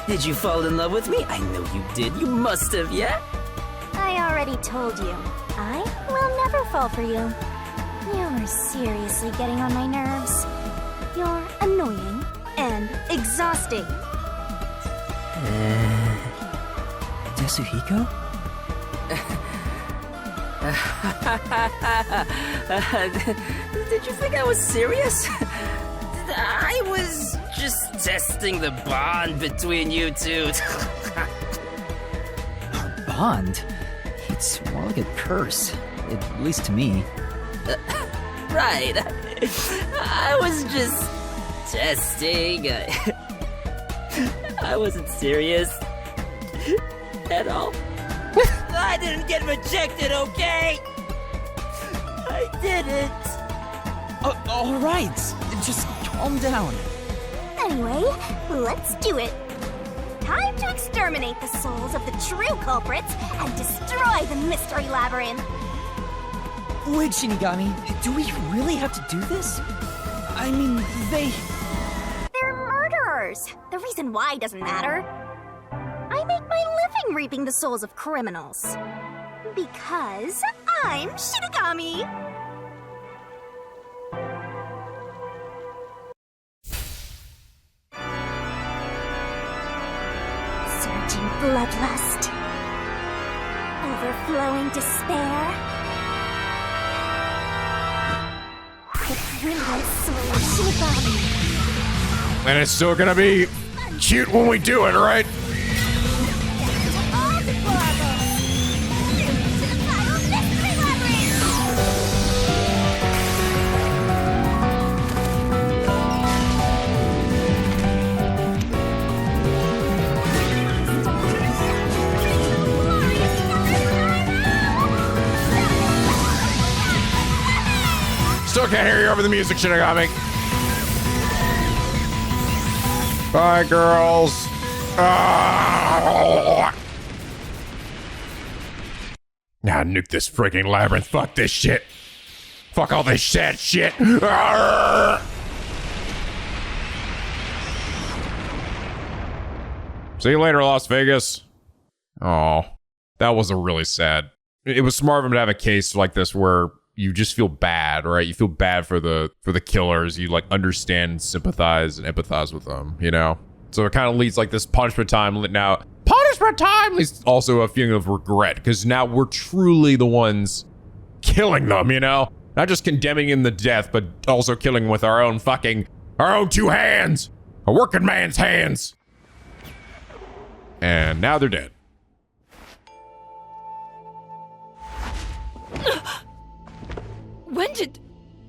Did you fall in love with me? I know you did. You must have, yeah? I already told you. I will never fall for you. You're seriously getting on my nerves. You're annoying and exhausting. Desuhiko? Did you think I was serious? I was just testing the bond between you two. Our bond? It's more like a curse, at least to me. Right. I was just testing. I wasn't serious at all. I didn't get rejected, okay? I didn't. All right, just calm down. Anyway, let's do it. Time to exterminate the souls of the true culprits and destroy the Mystery Labyrinth. Wait, Shinigami, do we really have to do this? I mean, They're murderers. The reason why doesn't matter. I make my living reaping the souls of criminals. Because I'm Shinigami. Surging bloodlust. Overflowing despair. The brilliant soul of Shinigami. And it's still gonna be cute when we do it, right? All deplorable. To the final Mystery Labyrinth. Still can't hear you over the music, Shinigami. Bye, girls. Ah! Now nuke this freaking labyrinth. Fuck this shit. Fuck all this sad shit. Ah! See you later, Las Vegas. Oh, that was a really sad. It was smart of him to have a case like this where you just feel bad, right? You feel bad for the killers. You like understand, sympathize, and empathize with them, you know? So it kind of leads like this punishment time. Now, punishment time leads also a feeling of regret because now we're truly the ones killing them, you know? Not just condemning him to death, but also killing with our own two hands. A working man's hands. And now they're dead. When did...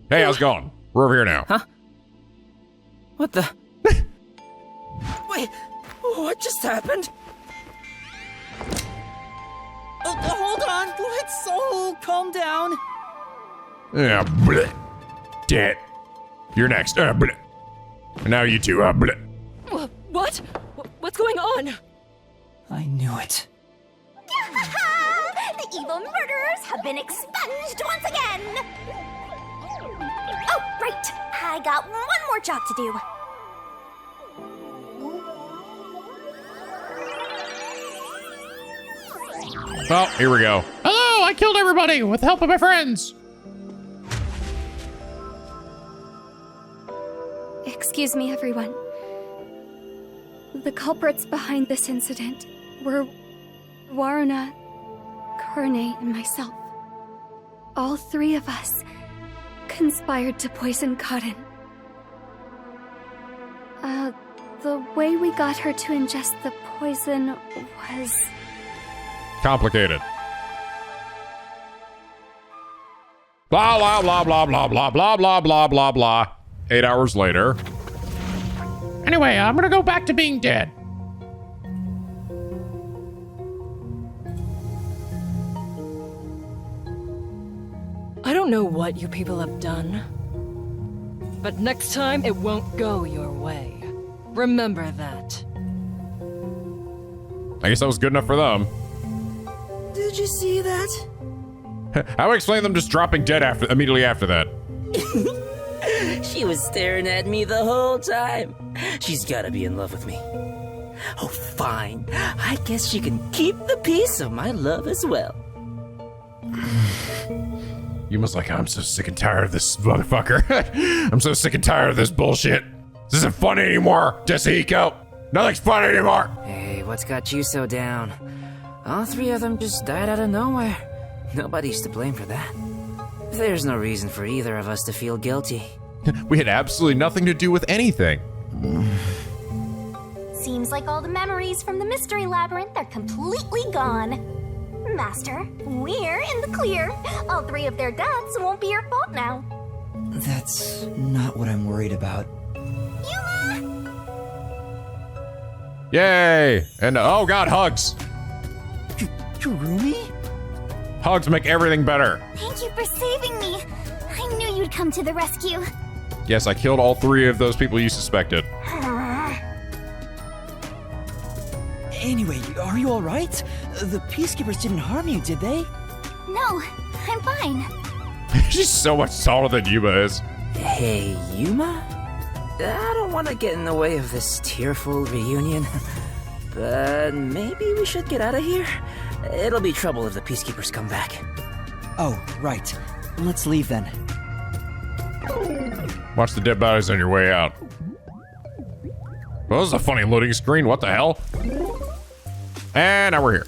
Hey, how's it going? We're over here now. Huh? What the... Wait, what just happened? Oh, hold on, let's all calm down. Yeah, bleh. Dead. You're next. Bleh. And now you two. Bleh. What? What's going on? I knew it. The evil murderers have been expunged once again! Oh, right! I got one more job to do. Oh, here we go. Hello, I killed everybody with the help of my friends. Excuse me, everyone. The culprits behind this incident were Waruna, Kurne, and myself. All three of us conspired to poison Cotton. The way we got her to ingest the poison was... Complicated. Blah, blah, blah, blah, blah, blah, blah, blah, blah, blah, blah. 8 hours later. Anyway, I'm gonna go back to being dead. I don't know what you people have done, but next time it won't go your way. Remember that. I guess that was good enough for them. Did you see that? How do I explain them just dropping dead immediately after that? She was staring at me the whole time. She's gotta be in love with me. Oh, fine. I guess she can keep the piece of my love as well. You must like, I'm so sick and tired of this motherfucker. I'm so sick and tired of this bullshit. This isn't funny anymore, Desuhiko. Nothing's funny anymore. Hey, what's got you so down? All three of them just died out of nowhere. Nobody's to blame for that. There's no reason for either of us to feel guilty. We had absolutely nothing to do with anything. Seems like all the memories from the Mystery Labyrinth are completely gone. Master, we're in the clear. All three of their deaths won't be your fault now. That's not what I'm worried about. Yuma! Yay! And oh god, hugs. Kurumi? Hugs make everything better. Thank you for saving me. I knew you'd come to the rescue. Yes, I killed all three of those people you suspected. Anyway, are you alright? The Peacekeepers didn't harm you, did they? No, I'm fine. She's so much taller than Yuma is. Hey, Yuma? I don't want to get in the way of this tearful reunion, but maybe we should get out of here. It'll be trouble if the Peacekeepers come back. Oh, right. Let's leave then. Watch the dead bodies on your way out. Well, this is a funny loading screen. What the hell? And now we're here.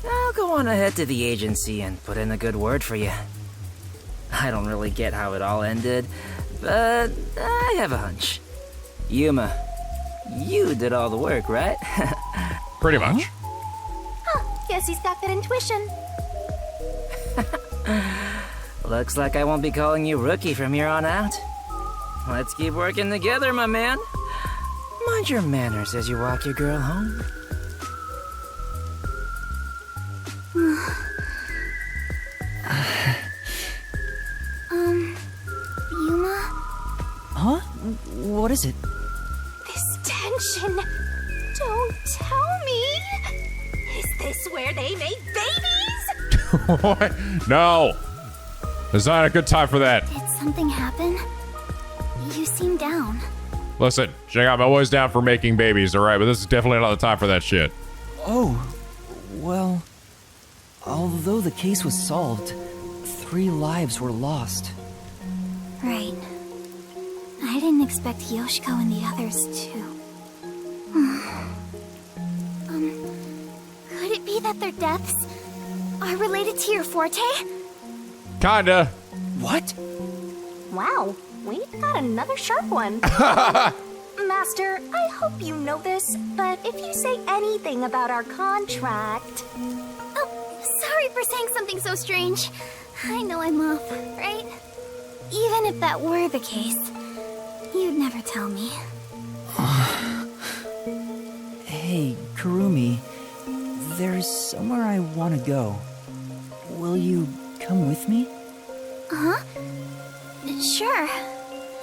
I'll go on ahead to the agency and put in a good word for you. I don't really get how it all ended, but I have a hunch. Yuma, you did all the work, right? Pretty much. Guess he's got that intuition. Looks like I won't be calling you Rookie from here on out. Let's keep working together, my man. Mind your manners as you walk your girl home. Yuma? Huh? What is it? This tension. Don't tell me. Is this where they make babies? What? No. It's not a good time for that. Did something happen? You seem down. Listen, Shinigami, I'm always down for making babies, alright? But this is definitely not the time for that shit. Oh, well, although the case was solved, 3 lives were lost. Right. I didn't expect Yoshiko and the others too. Could it be that their deaths are related to your forte? Kinda. What? Wow, we got another sharp one. Master, I hope you know this, but if you say anything about our contract... Oh, sorry for saying something so strange. I know I'm off, right? Even if that were the case, you'd never tell me. Hey, Kurumi, there's somewhere I want to go. Will you come with me? Huh? Sure,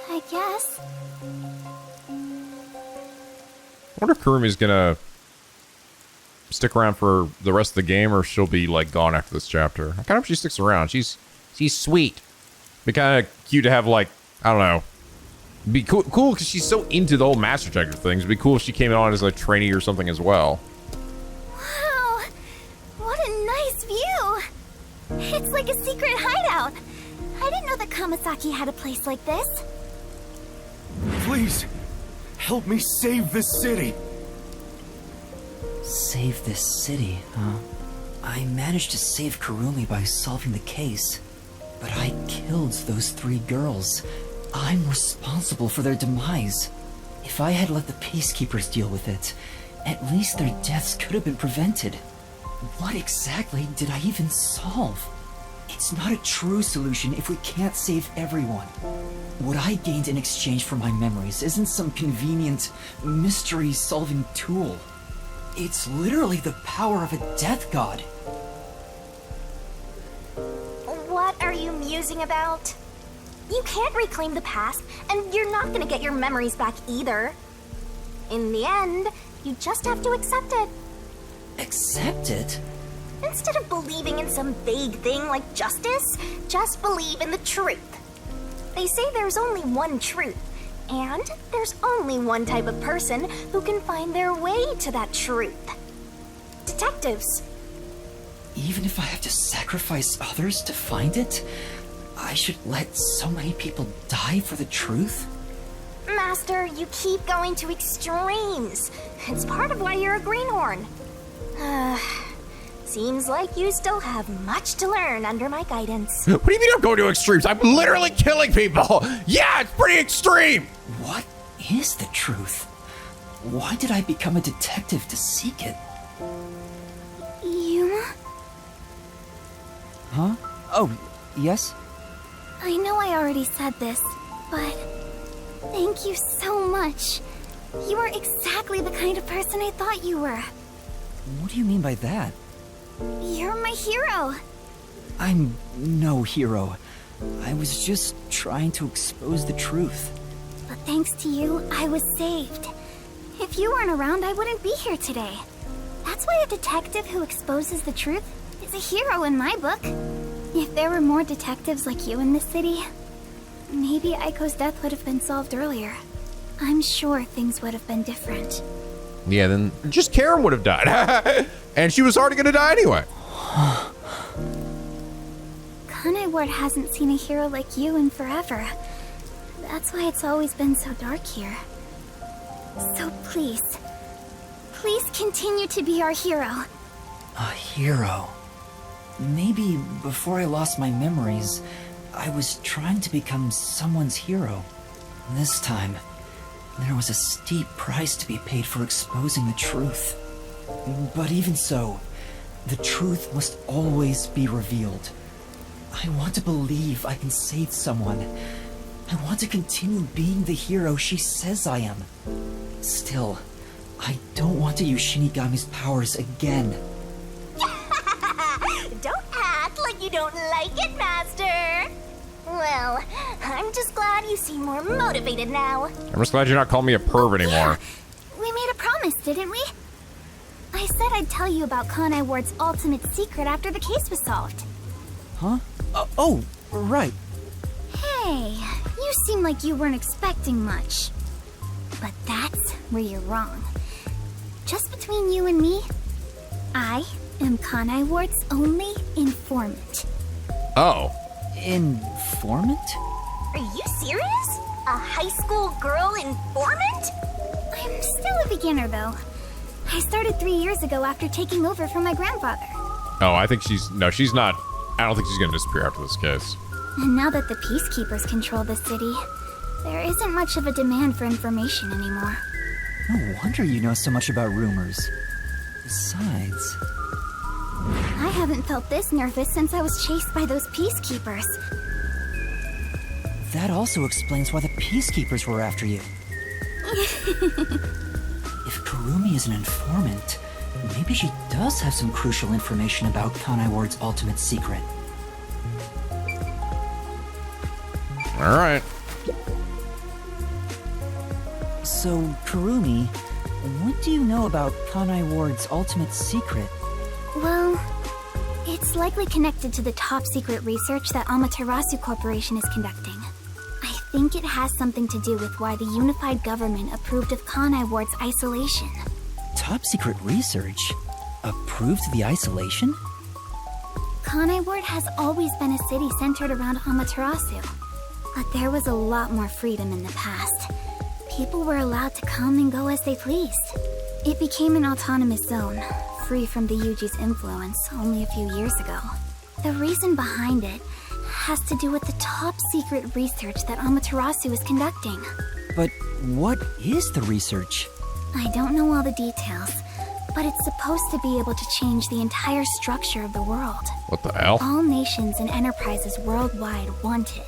I guess. I wonder if Kurumi's gonna stick around for the rest of the game, or she'll be like gone after this chapter. I kind of hope she sticks around. She's sweet. Be kind of cute to have, like, I don't know. Be cool because she's so into the whole Master Detective things. It'd be cool if she came on as a trainee or something as well. Wow, what a nice view. It's like a secret hideout. I didn't know that Kamasaki had a place like this. Please, help me save this city. Save this city, huh? I managed to save Kurumi by solving the case, but I killed those 3 girls. I'm responsible for their demise. If I had let the Peacekeepers deal with it, at least their deaths could have been prevented. What exactly did I even solve? It's not a true solution if we can't save everyone. What I gained in exchange for my memories isn't some convenient, mystery-solving tool. It's literally the power of a death god. What are you musing about? You can't reclaim the past, and you're not gonna get your memories back either. In the end, you just have to accept it. Accept it? Instead of believing in some vague thing like justice, just believe in the truth. They say there's only one truth, and there's only one type of person who can find their way to that truth. Detectives. Even if I have to sacrifice others to find it, I should let so many people die for the truth? Master, you keep going to extremes. It's part of why you're a greenhorn. Seems like you still have much to learn under my guidance. What do you mean I'm going to extremes? I'm literally killing people. Yeah, it's pretty extreme. What is the truth? Why did I become a detective to seek it? Yuma? Huh? Oh, yes? I know I already said this, but thank you so much. You are exactly the kind of person I thought you were. What do you mean by that? You're my hero. I'm no hero. I was just trying to expose the truth. But thanks to you, I was saved. If you weren't around, I wouldn't be here today. That's why a detective who exposes the truth is a hero in my book. If there were more detectives like you in this city, maybe Aiko's death would have been solved earlier. I'm sure things would have been different. Yeah, then just Karen would have died. And she was already going to die anyway. Kanai Ward hasn't seen a hero like you in forever. That's why it's always been so dark here. So please continue to be our hero. A hero? Maybe before I lost my memories, I was trying to become someone's hero. This time, there was a steep price to be paid for exposing the truth. But even so, the truth must always be revealed. I want to believe I can save someone. I want to continue being the hero she says I am. Still, I don't want to use Shinigami's powers again. Don't act like you don't like it, Master. Well, I'm just glad you seem more motivated now. I'm just glad you're not calling me a perv anymore. We made a promise, didn't we? I said I'd tell you about Kanai Ward's ultimate secret after the case was solved. Huh? Oh, Right. Hey, you seem like you weren't expecting much. But that's where you're wrong. Just between you and me, I am Kanai Ward's only informant. Oh. Informant? Are you serious? A high school girl informant? I'm still a beginner, though. I started 3 years ago after taking over from my grandfather. Oh, I think she's not. I don't think she's gonna disappear after this case. And now that the peacekeepers control the city, there isn't much of a demand for information anymore. No wonder you know so much about rumors. Besides... I haven't felt this nervous since I was chased by those peacekeepers. That also explains why the peacekeepers were after you. If Kurumi is an informant, maybe she does have some crucial information about Kanai Ward's ultimate secret. All right. So, Kurumi, what do you know about Kanai Ward's ultimate secret? Well, it's likely connected to the top secret research that Amaterasu Corporation is conducting. I think it has something to do with why the unified government approved of Kanai Ward's isolation. Top secret research? Approved the isolation? Kanai Ward has always been a city centered around Amaterasu. But there was a lot more freedom in the past. People were allowed to come and go as they pleased. It became an autonomous zone, free from the Yuji's influence only a few years ago. The reason behind it has to do with the top secret research that Amaterasu is conducting. But what is the research? I don't know all the details, but it's supposed to be able to change the entire structure of the world. What the hell? All nations and enterprises worldwide want it.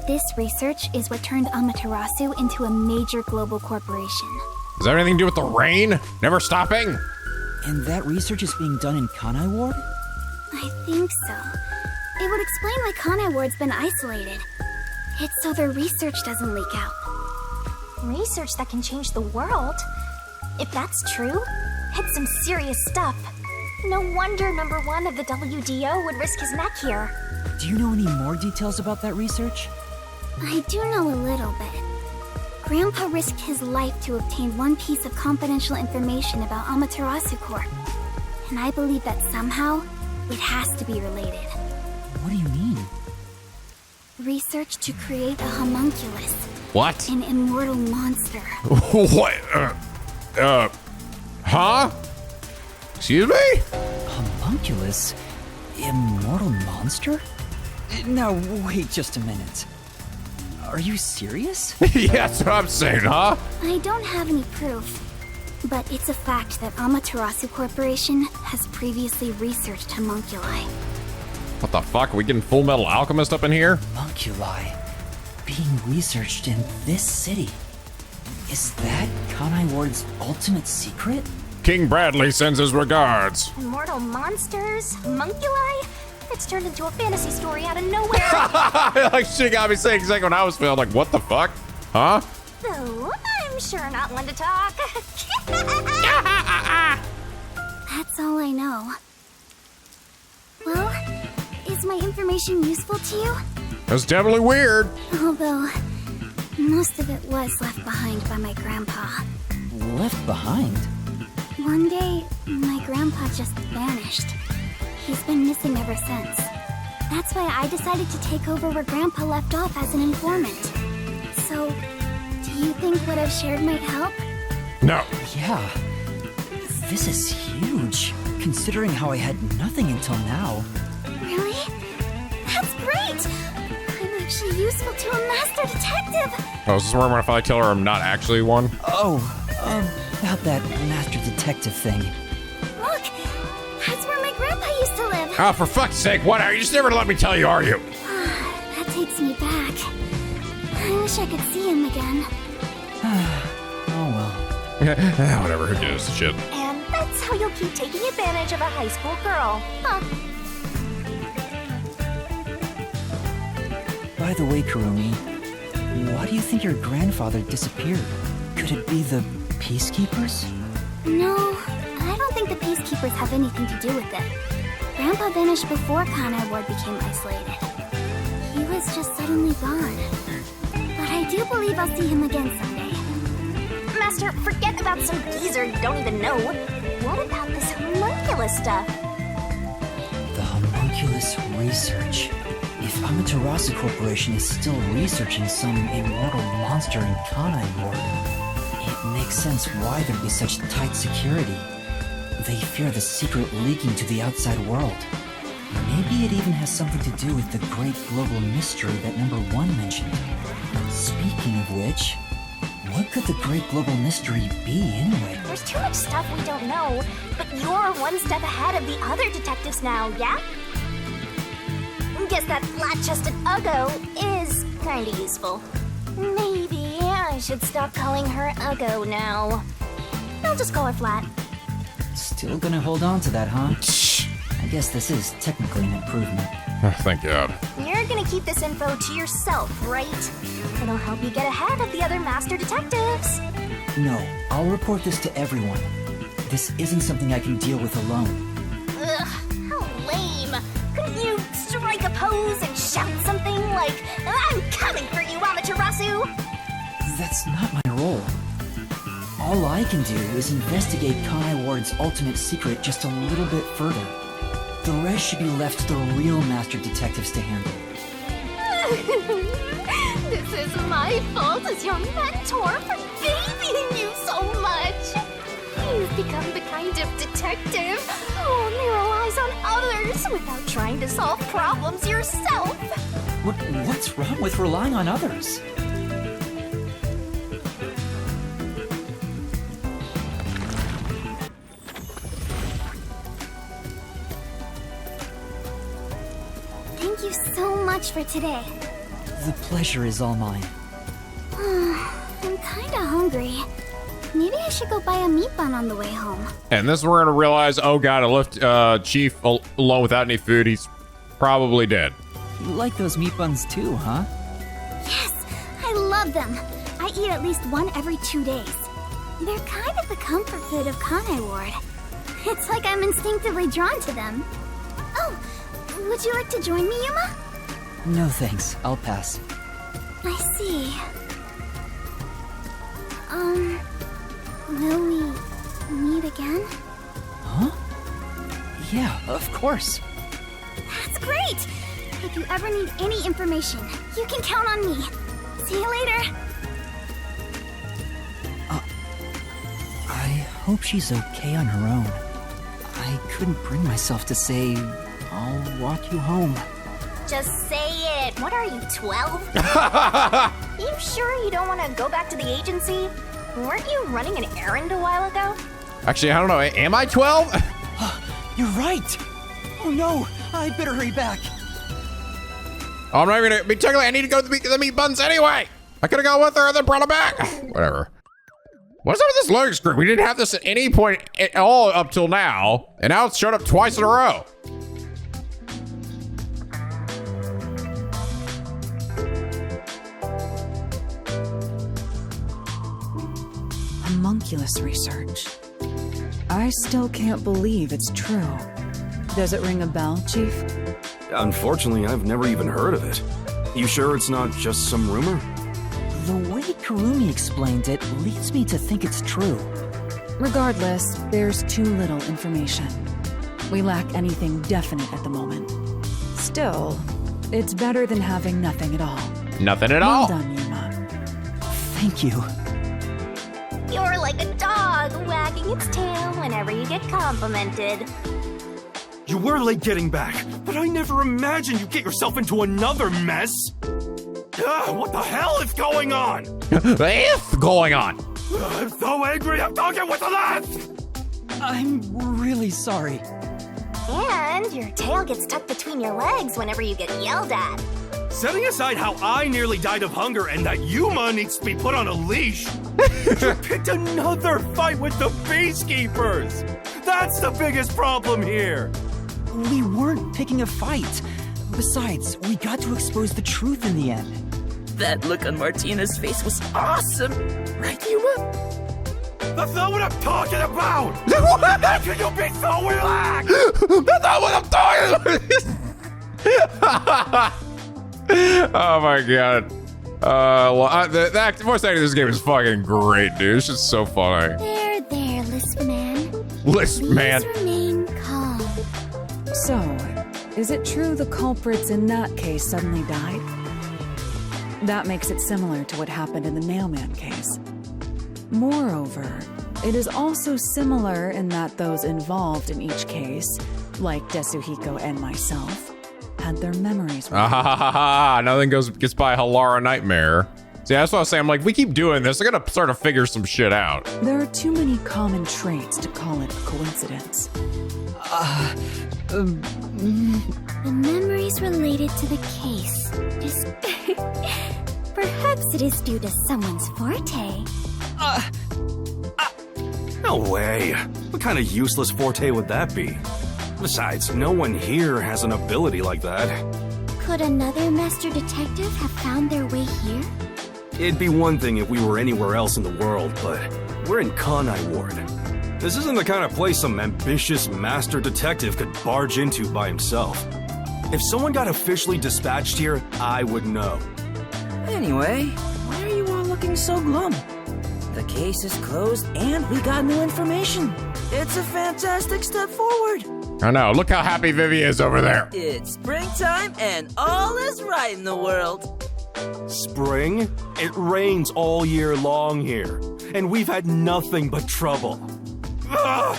This research is what turned Amaterasu into a major global corporation. Does that have anything to do with the rain? Never stopping? And that research is being done in Kanai Ward? I think so. It would explain why Kanai Ward's been isolated. It's so their research doesn't leak out. Research that can change the world? If that's true, it's some serious stuff. No wonder number one of the WDO would risk his neck here. Do you know any more details about that research? I do know a little bit. Grandpa risked his life to obtain one piece of confidential information about Amaterasu Corp. And I believe that somehow, it has to be related. What do you mean? Research to create a homunculus. What? An immortal monster. What? Huh? Excuse me? Homunculus? Immortal monster? Now, wait just a minute. Are you serious? Yeah, that's what I'm saying, huh? I don't have any proof, but it's a fact that Amaterasu Corporation has previously researched homunculi. What the fuck? Are we getting Full Metal Alchemist up in here? Homunculi being researched in this city. Is that Kanai Ward's ultimate secret? King Bradley sends his regards. Immortal monsters? Homunculi? It's turned into a fantasy story out of nowhere. Like Shinigami saying exactly what I was feeling. Like, what the fuck? Huh? Oh, I'm sure not one to talk. That's all I know. Well, is my information useful to you? That's definitely weird. Although, most of it was left behind by my grandpa. Left behind? One day, my grandpa just vanished. He's been missing ever since. That's why I decided to take over where Grandpa left off as an informant. So, do you think what I've shared might help? No. Yeah. This is huge, considering how I had nothing until now. Really? That's great! I'm actually useful to a master detective! Oh, is this where I'm gonna finally tell her I'm not actually one? Oh, about that master detective thing. Look! That's where my grandpa used to live! Oh, for fuck's sake, what? Are you just never let me tell you, are you? That takes me back. I wish I could see him again. Oh well. Whatever, who gives a shit? And that's how you'll keep taking advantage of a high school girl, huh? By the way, Kurumi, why do you think your grandfather disappeared? Could it be the peacekeepers? No, I don't think the peacekeepers have anything to do with it. Grandpa vanished before Kanai Ward became isolated. he's just suddenly gone. But I do believe I'll see him again someday. Master, forget about some geezer you don't even know. What about this homunculus stuff? The homunculus research. If Amaterasu Corporation is still researching some immortal monster in Kanai Ward, it makes sense why there'd be such tight security. They fear the secret leaking to the outside world. Maybe it even has something to do with the great global mystery that number 1 mentioned. Speaking of which, what could the great global mystery be anyway? There's too much stuff we don't know, but you're one step ahead of the other detectives now, yeah? Guess that flat-chested Uggo is kinda useful. Maybe I should stop calling her Uggo now. I'll just call her Flat. Still gonna hold on to that, huh? I guess this is technically an improvement. Thank God. You're gonna keep this info to yourself, right? It'll help you get ahead of the other master detectives. No, I'll report this to everyone. This isn't something I can deal with alone. Ugh, how lame. Couldn't you strike a pose and shout something like, "I'm coming for you, Amaterasu"? That's not my role. All I can do is investigate Kanai Ward's ultimate secret just a little bit further. The rest should be left to the real master detectives to handle. This is my fault as your mentor for babying you so much. You've become the kind of detective who only relies on others without trying to solve problems yourself. What's wrong with relying on others? Thank you so much for today. The pleasure is all mine. I'm kinda hungry. Maybe I should go buy a meat bun on the way home. And this we're gonna realize, oh God, I left Chief alone without any food. He's probably dead. You like those meat buns too, huh? Yes, I love them. I eat at least one every 2 days. They're kind of the comfort food of Kanai Ward. It's like I'm instinctively drawn to them. Oh, would you like to join me, Yuma? No thanks, I'll pass. I see. Will we meet again? Huh? Yeah, of course. That's great! If you ever need any information, you can count on me. See you later. I hope she's okay on her own. I couldn't bring myself to say, I'll walk you home. Just say it. What are you, 12? You sure you don't want to go back to the agency? Weren't you running an errand a while ago? Actually, I don't know. Am I 12? You're right! Oh no, I'd better hurry back. Oh, I'm not even gonna be technically. I need to go to the meat buns anyway. I could have gone with her and then brought her back. Whatever. What's up with this loading screen? We didn't have this at any point at all up till now, and now it's showed up twice in a row. Homunculus research. I still can't believe it's true. Does it ring a bell, Chief? Unfortunately, I've never even heard of it. You sure it's not just some rumor? The way Kurumi explained it leads me to think it's true. Regardless, there's too little information. We lack anything definite at the moment. Still, it's better than having nothing at all. Nothing at Well all. done, Yuma. Thank you. You're like a dog wagging its tail whenever you get complimented. You were late getting back, but I never imagined you'd get yourself into another mess. What the hell is going on? If going on. I'm so angry, I'm talking with the laugh! I'm really sorry. And your tail gets tucked between your legs whenever you get yelled at. Setting aside how I nearly died of hunger and that Yuma needs to be put on a leash, you picked another fight with the Peacekeepers! That's the biggest problem here! We weren't picking a fight. Besides, we got to expose the truth in the end. That look on Martina's face was awesome! Right, Yuma? That's not what I'm talking about! How can you be so relaxed? That's not what I'm talking about. Oh my god. The voice acting in this game is fucking great, dude. It's just so funny. There, Lisp Man. Lisp Man. Please remain calm. So, is it true the culprits in that case suddenly died? That makes it similar to what happened in the Nailman case. Moreover, it is also similar in that those involved in each case, like Desuhiko and myself, had their memories. Nothing gets by Halara Nightmare. See, that's what I was saying. I'm like, we keep doing this. I gotta start to figure some shit out. There are too many common traits to call it a coincidence. The memories related to the case. Just perhaps it is due to someone's forte. No way. What kind of useless forte would that be? Besides, no one here has an ability like that. Could another master detective have found their way here? It'd be one thing if we were anywhere else in the world, but we're in Kanai Ward. This isn't the kind of place some ambitious master detective could barge into by himself. If someone got officially dispatched here, I would know. Anyway, why are you all looking so glum? The case is closed and we got new information. It's a fantastic step forward. I know. Look how happy Vivi is over there. It's springtime and all is right in the world. Spring? It rains all year long here, and we've had nothing but trouble. Ugh!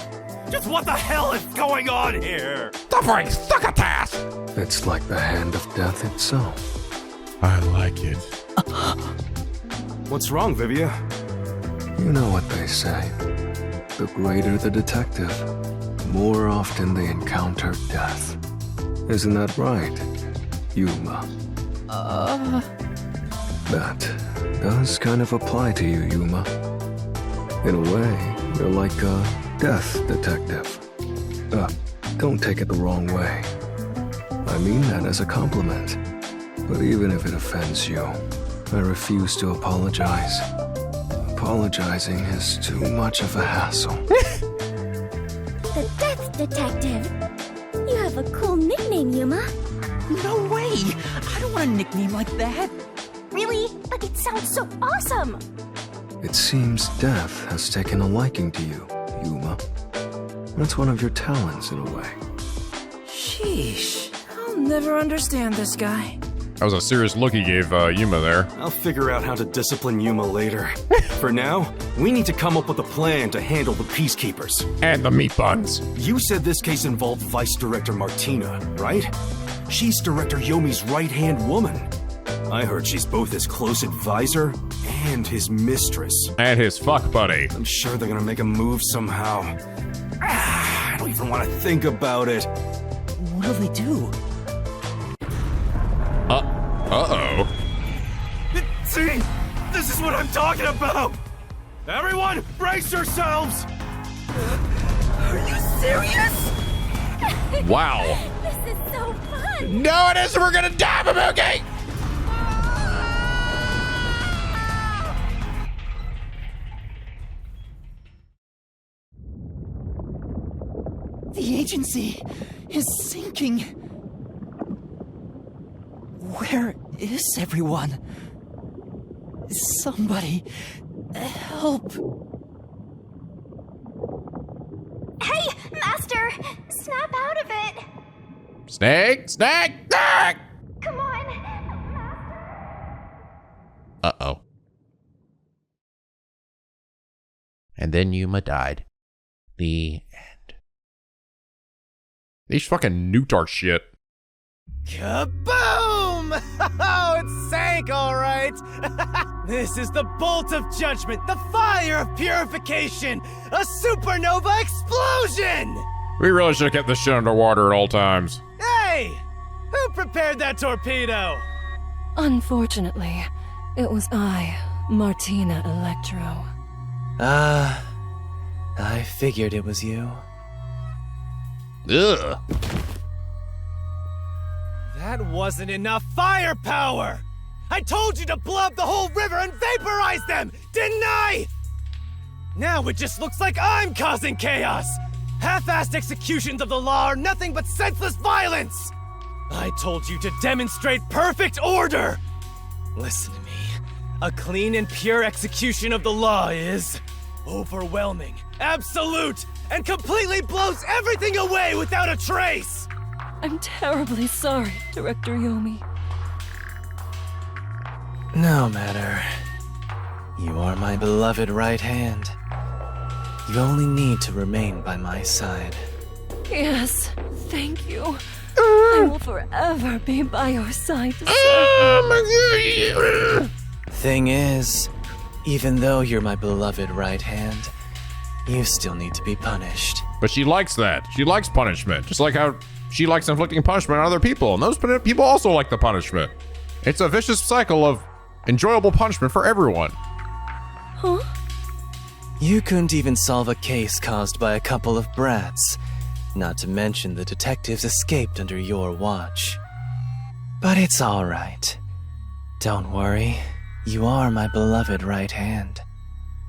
Just what the hell is going on here? Suffering succotash! It's like the hand of death itself. I like it. What's wrong, Vivia? You know what they say. The greater the detective, the more often they encounter death. Isn't that right, Yuma? That does kind of apply to you, Yuma. In a way, you're like a death detective. Don't take it the wrong way. I mean that as a compliment. But even if it offends you, I refuse to apologize. Apologizing is too much of a hassle. The Death Detective. You have a cool nickname, Yuma. No way! I don't want a nickname like that. Really? But it sounds so awesome. It seems death has taken a liking to you, Yuma. That's one of your talents in a way. Sheesh. I'll never understand this guy. That was a serious look he gave Yuma there. I'll figure out how to discipline Yuma later. For now, we need to come up with a plan to handle the peacekeepers. And the meat buns. You said this case involved Vice Director Martina, right? She's Director Yomi's right-hand woman. I heard she's both his close advisor and his mistress. And his fuck buddy. I'm sure they're gonna make a move somehow. I don't even want to think about it. What'll they do? Uh-oh. See? This is what I'm talking about! Everyone, brace yourselves! Are you serious? Wow. This is so fun. No, it isn't. We're gonna die, Mabuki! The agency is sinking. Where is everyone? Somebody help. Hey, Master! Snap out of it! Snake! Snake! Snake! Come on! Uh-oh. And then Yuma died. The end. They fucking nuked our shit. Kaboom! Oh, it sank, all right. This is the bolt of judgment, the fire of purification, a supernova explosion! We really should have kept this shit underwater at all times. Hey! Who prepared that torpedo? Unfortunately, it was I, Martina Electro. I figured it was you. Ugh. That wasn't enough firepower! I told you to blow up the whole river and vaporize them, didn't I? Now it just looks like I'm causing chaos! Half-assed executions of the law are nothing but senseless violence! I told you to demonstrate perfect order! Listen to me. A clean and pure execution of the law is overwhelming, absolute, and completely blows everything away without a trace! I'm terribly sorry, Director Yomi. No matter. You are my beloved right hand. You only need to remain by my side. Yes, thank you. I will forever be by your side to serve. Thing is, even though you're my beloved right hand, you still need to be punished. But she likes that. She likes punishment, just like how she likes inflicting punishment on other people, and those people also like the punishment. It's a vicious cycle of enjoyable punishment for everyone. Huh? You couldn't even solve a case caused by a couple of brats. Not to mention the detectives escaped under your watch. But it's all right. Don't worry. You are my beloved right hand.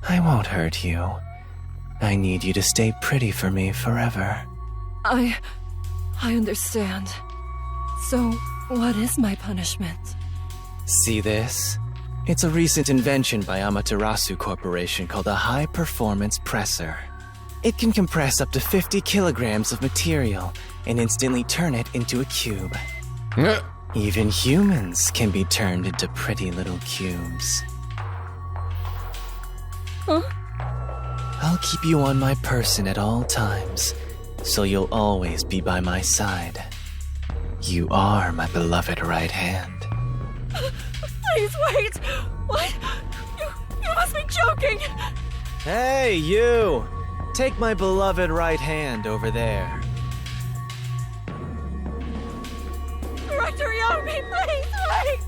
I won't hurt you. I need you to stay pretty for me forever. I understand. So, what is my punishment? See this? It's a recent invention by Amaterasu Corporation called a high-performance presser. It can compress up to 50 kilograms of material and instantly turn it into a cube. Even humans can be turned into pretty little cubes. Huh? I'll keep you on my person at all times, so you'll always be by my side. You are my beloved right hand. Please wait! What? You must be joking! Hey, you! Take my beloved right hand over there. Director Yomi, please wait!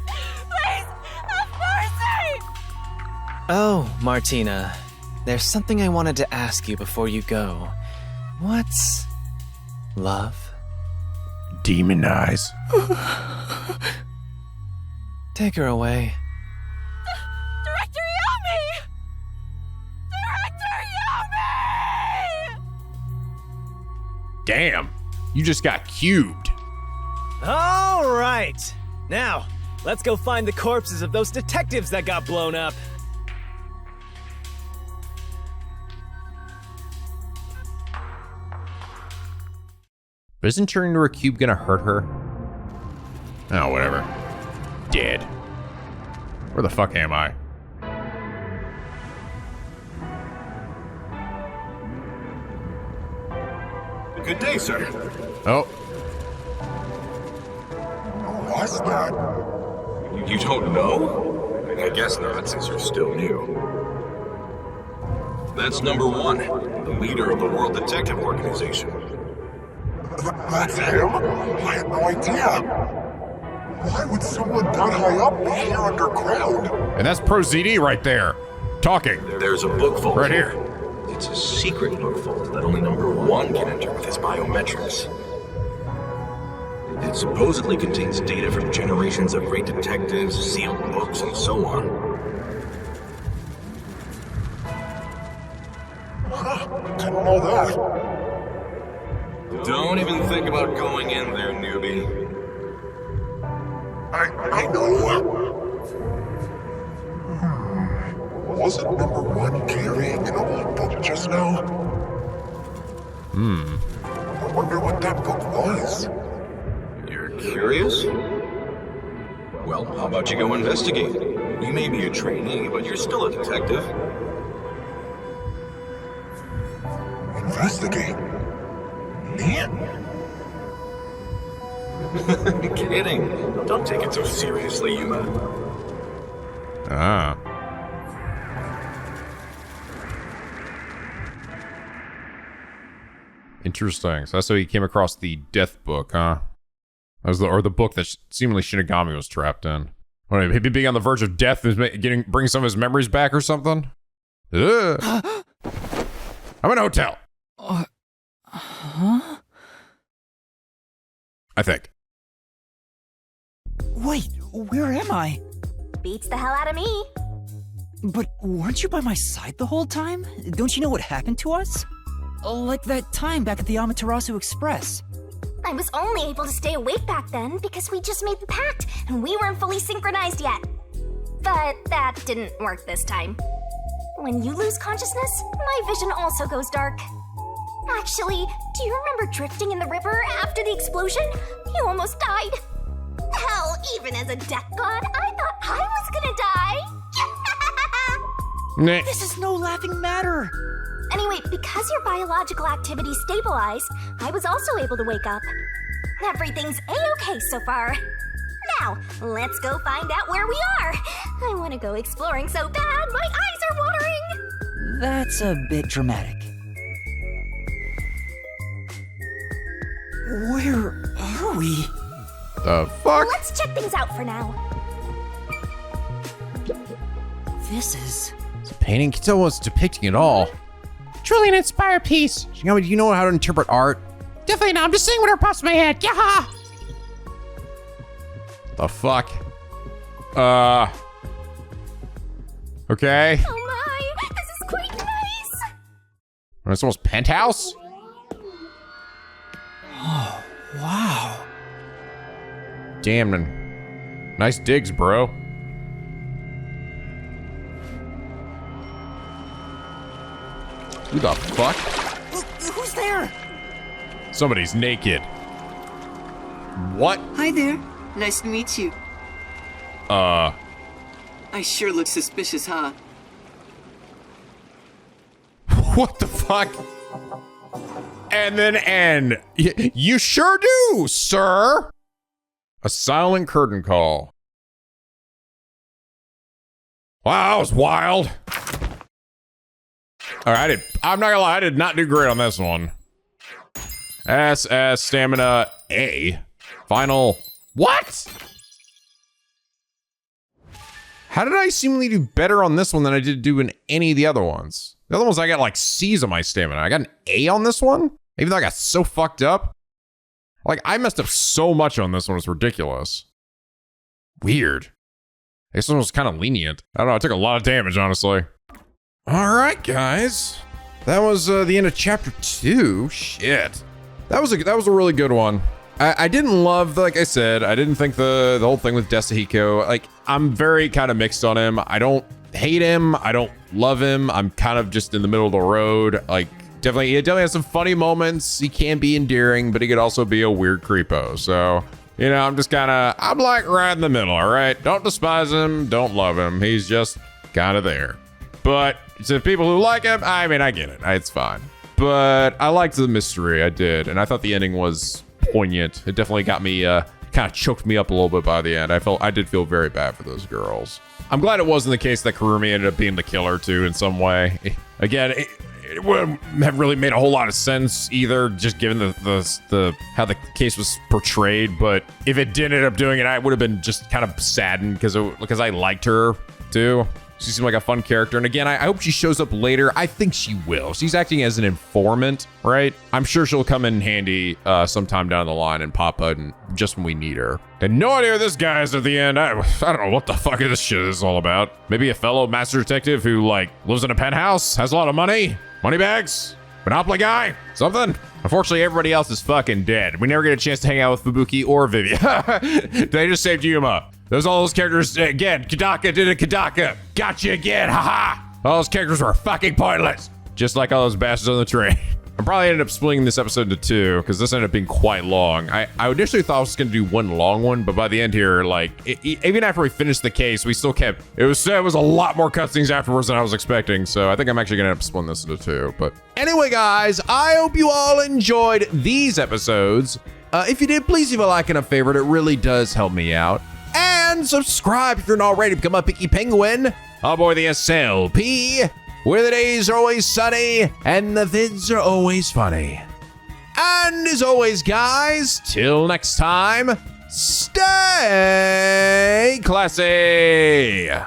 Please, have mercy! Oh, Martina, there's something I wanted to ask you before you go. What's love? Demon eyes. Take her away. Director Yomi! Director Yomi! Damn, you just got cubed. All right. Now, let's go find the corpses of those detectives that got blown up. But isn't turning into a cube gonna hurt her? Oh, whatever. Dead. Where the fuck am I? Good day, sir. Oh. What's that? You don't know? I guess not, since you're still new. That's number one, the leader of the World Detective Organization. That's him? I had no idea. Why would someone that high up be here underground? And that's Pro ZD right there, talking. There's a book vault right here. It's a secret book vault that only number one can enter with his biometrics. It supposedly contains data from generations of great detectives, sealed books, and so on. Didn't know that. Don't even think about going in there, newbie. I know. Wasn't number one carrying an old book just now? I wonder what that book was. You're curious? Well, how about you go investigate? You may be a trainee, but you're still a detective. Investigate? Me? Kidding. Don't take it so seriously, Yuma. Ah. Interesting. So that's how he came across the death book, huh? That was the book that seemingly Shinigami was trapped in. What, maybe being on the verge of death is bring some of his memories back or something? Ugh. I'm in a hotel. Huh? I think. Wait, where am I? Beats the hell out of me. But weren't you by my side the whole time? Don't you know what happened to us? Like that time back at the Amaterasu Express. I was only able to stay awake back then because we just made the pact and we weren't fully synchronized yet. But that didn't work this time. When you lose consciousness, my vision also goes dark. Actually, do you remember drifting in the river after the explosion? You almost died. Hell, even as a death god, I thought I was gonna die. This is no laughing matter. Anyway, because your biological activity stabilized, I was also able to wake up. Everything's a-okay so far. Now, let's go find out where we are. I want to go exploring so bad, my eyes are watering. That's a bit dramatic. Where are we? The fuck? Let's check things out for now. This is... It's a painting. Can tell what's depicting it all. Truly an inspired piece. Shinigami, do you know how to interpret art? Definitely not. I'm just saying whatever pops in my head. Yaha! The fuck? Okay. Oh my, this is quite nice. It's almost penthouse? Oh, wow. Damn, man. Nice digs, bro. Who the fuck? Who's there? Somebody's naked. What? Hi there. Nice to meet you. I sure look suspicious, huh? What the fuck? And then end. You sure do, sir. A silent curtain call. Wow, that was wild. All right, I'm not gonna lie, I did not do great on this one. SS stamina A. Final. What? How did I seemingly do better on this one than I did do in any of the other ones? The other ones I got like C's on my stamina. I got an A on this one, even though I got so fucked up. Like, I messed up so much on this one, it's ridiculous. Weird. This one was kind of lenient. I don't know, I took a lot of damage, honestly. All right, guys. That was the end of chapter 2. Shit. That was a really good one. I didn't love, like I said, I didn't think the whole thing with Desuhiko, like, I'm very kind of mixed on him. I don't hate him. I don't love him. I'm kind of just in the middle of the road. Like, he definitely has some funny moments. He can be endearing, but he could also be a weird creepo. So, you know, I'm like right in the middle, all right? Don't despise him. Don't love him. He's just kind of there. But to people who like him, I mean, I get it. It's fine. But I liked the mystery. I did. And I thought the ending was poignant. It definitely got me, kind of choked me up a little bit by the end. I did feel very bad for those girls. I'm glad it wasn't the case that Kurumi ended up being the killer too in some way. Again, it wouldn't have really made a whole lot of sense either, just given the how the case was portrayed. But if it did end up doing it, I would have been just kind of saddened because I liked her too. She seemed like a fun character. And again, I hope she shows up later. I think she will. She's acting as an informant, right? I'm sure she'll come in handy sometime down the line and pop out just when we need her. And no idea who this guy is at the end. I don't know what the fuck this shit is all about. Maybe a fellow master detective who like lives in a penthouse, has a lot of money, money bags, Monopoly guy, something. Unfortunately, everybody else is fucking dead. We never get a chance to hang out with Fubuki or Vivia. They just saved Yuma. All those characters, again, Kadaka did a Kadaka. Got you again, haha. All those characters were fucking pointless. Just like all those bastards on the train. I probably ended up splitting this episode into 2, because this ended up being quite long. I initially thought I was going to do one long one, but by the end here, like, even after we finished the case, we still kept, it was a lot more cutscenes afterwards than I was expecting, so I think I'm actually going to end up splitting this into 2. But anyway, guys, I hope you all enjoyed these episodes. If you did, please leave a like and a favorite. It really does help me out. And subscribe if you're not already to become a picky penguin. Aboard the SLP, where the days are always sunny and the vids are always funny. And as always, guys, till next time, stay classy.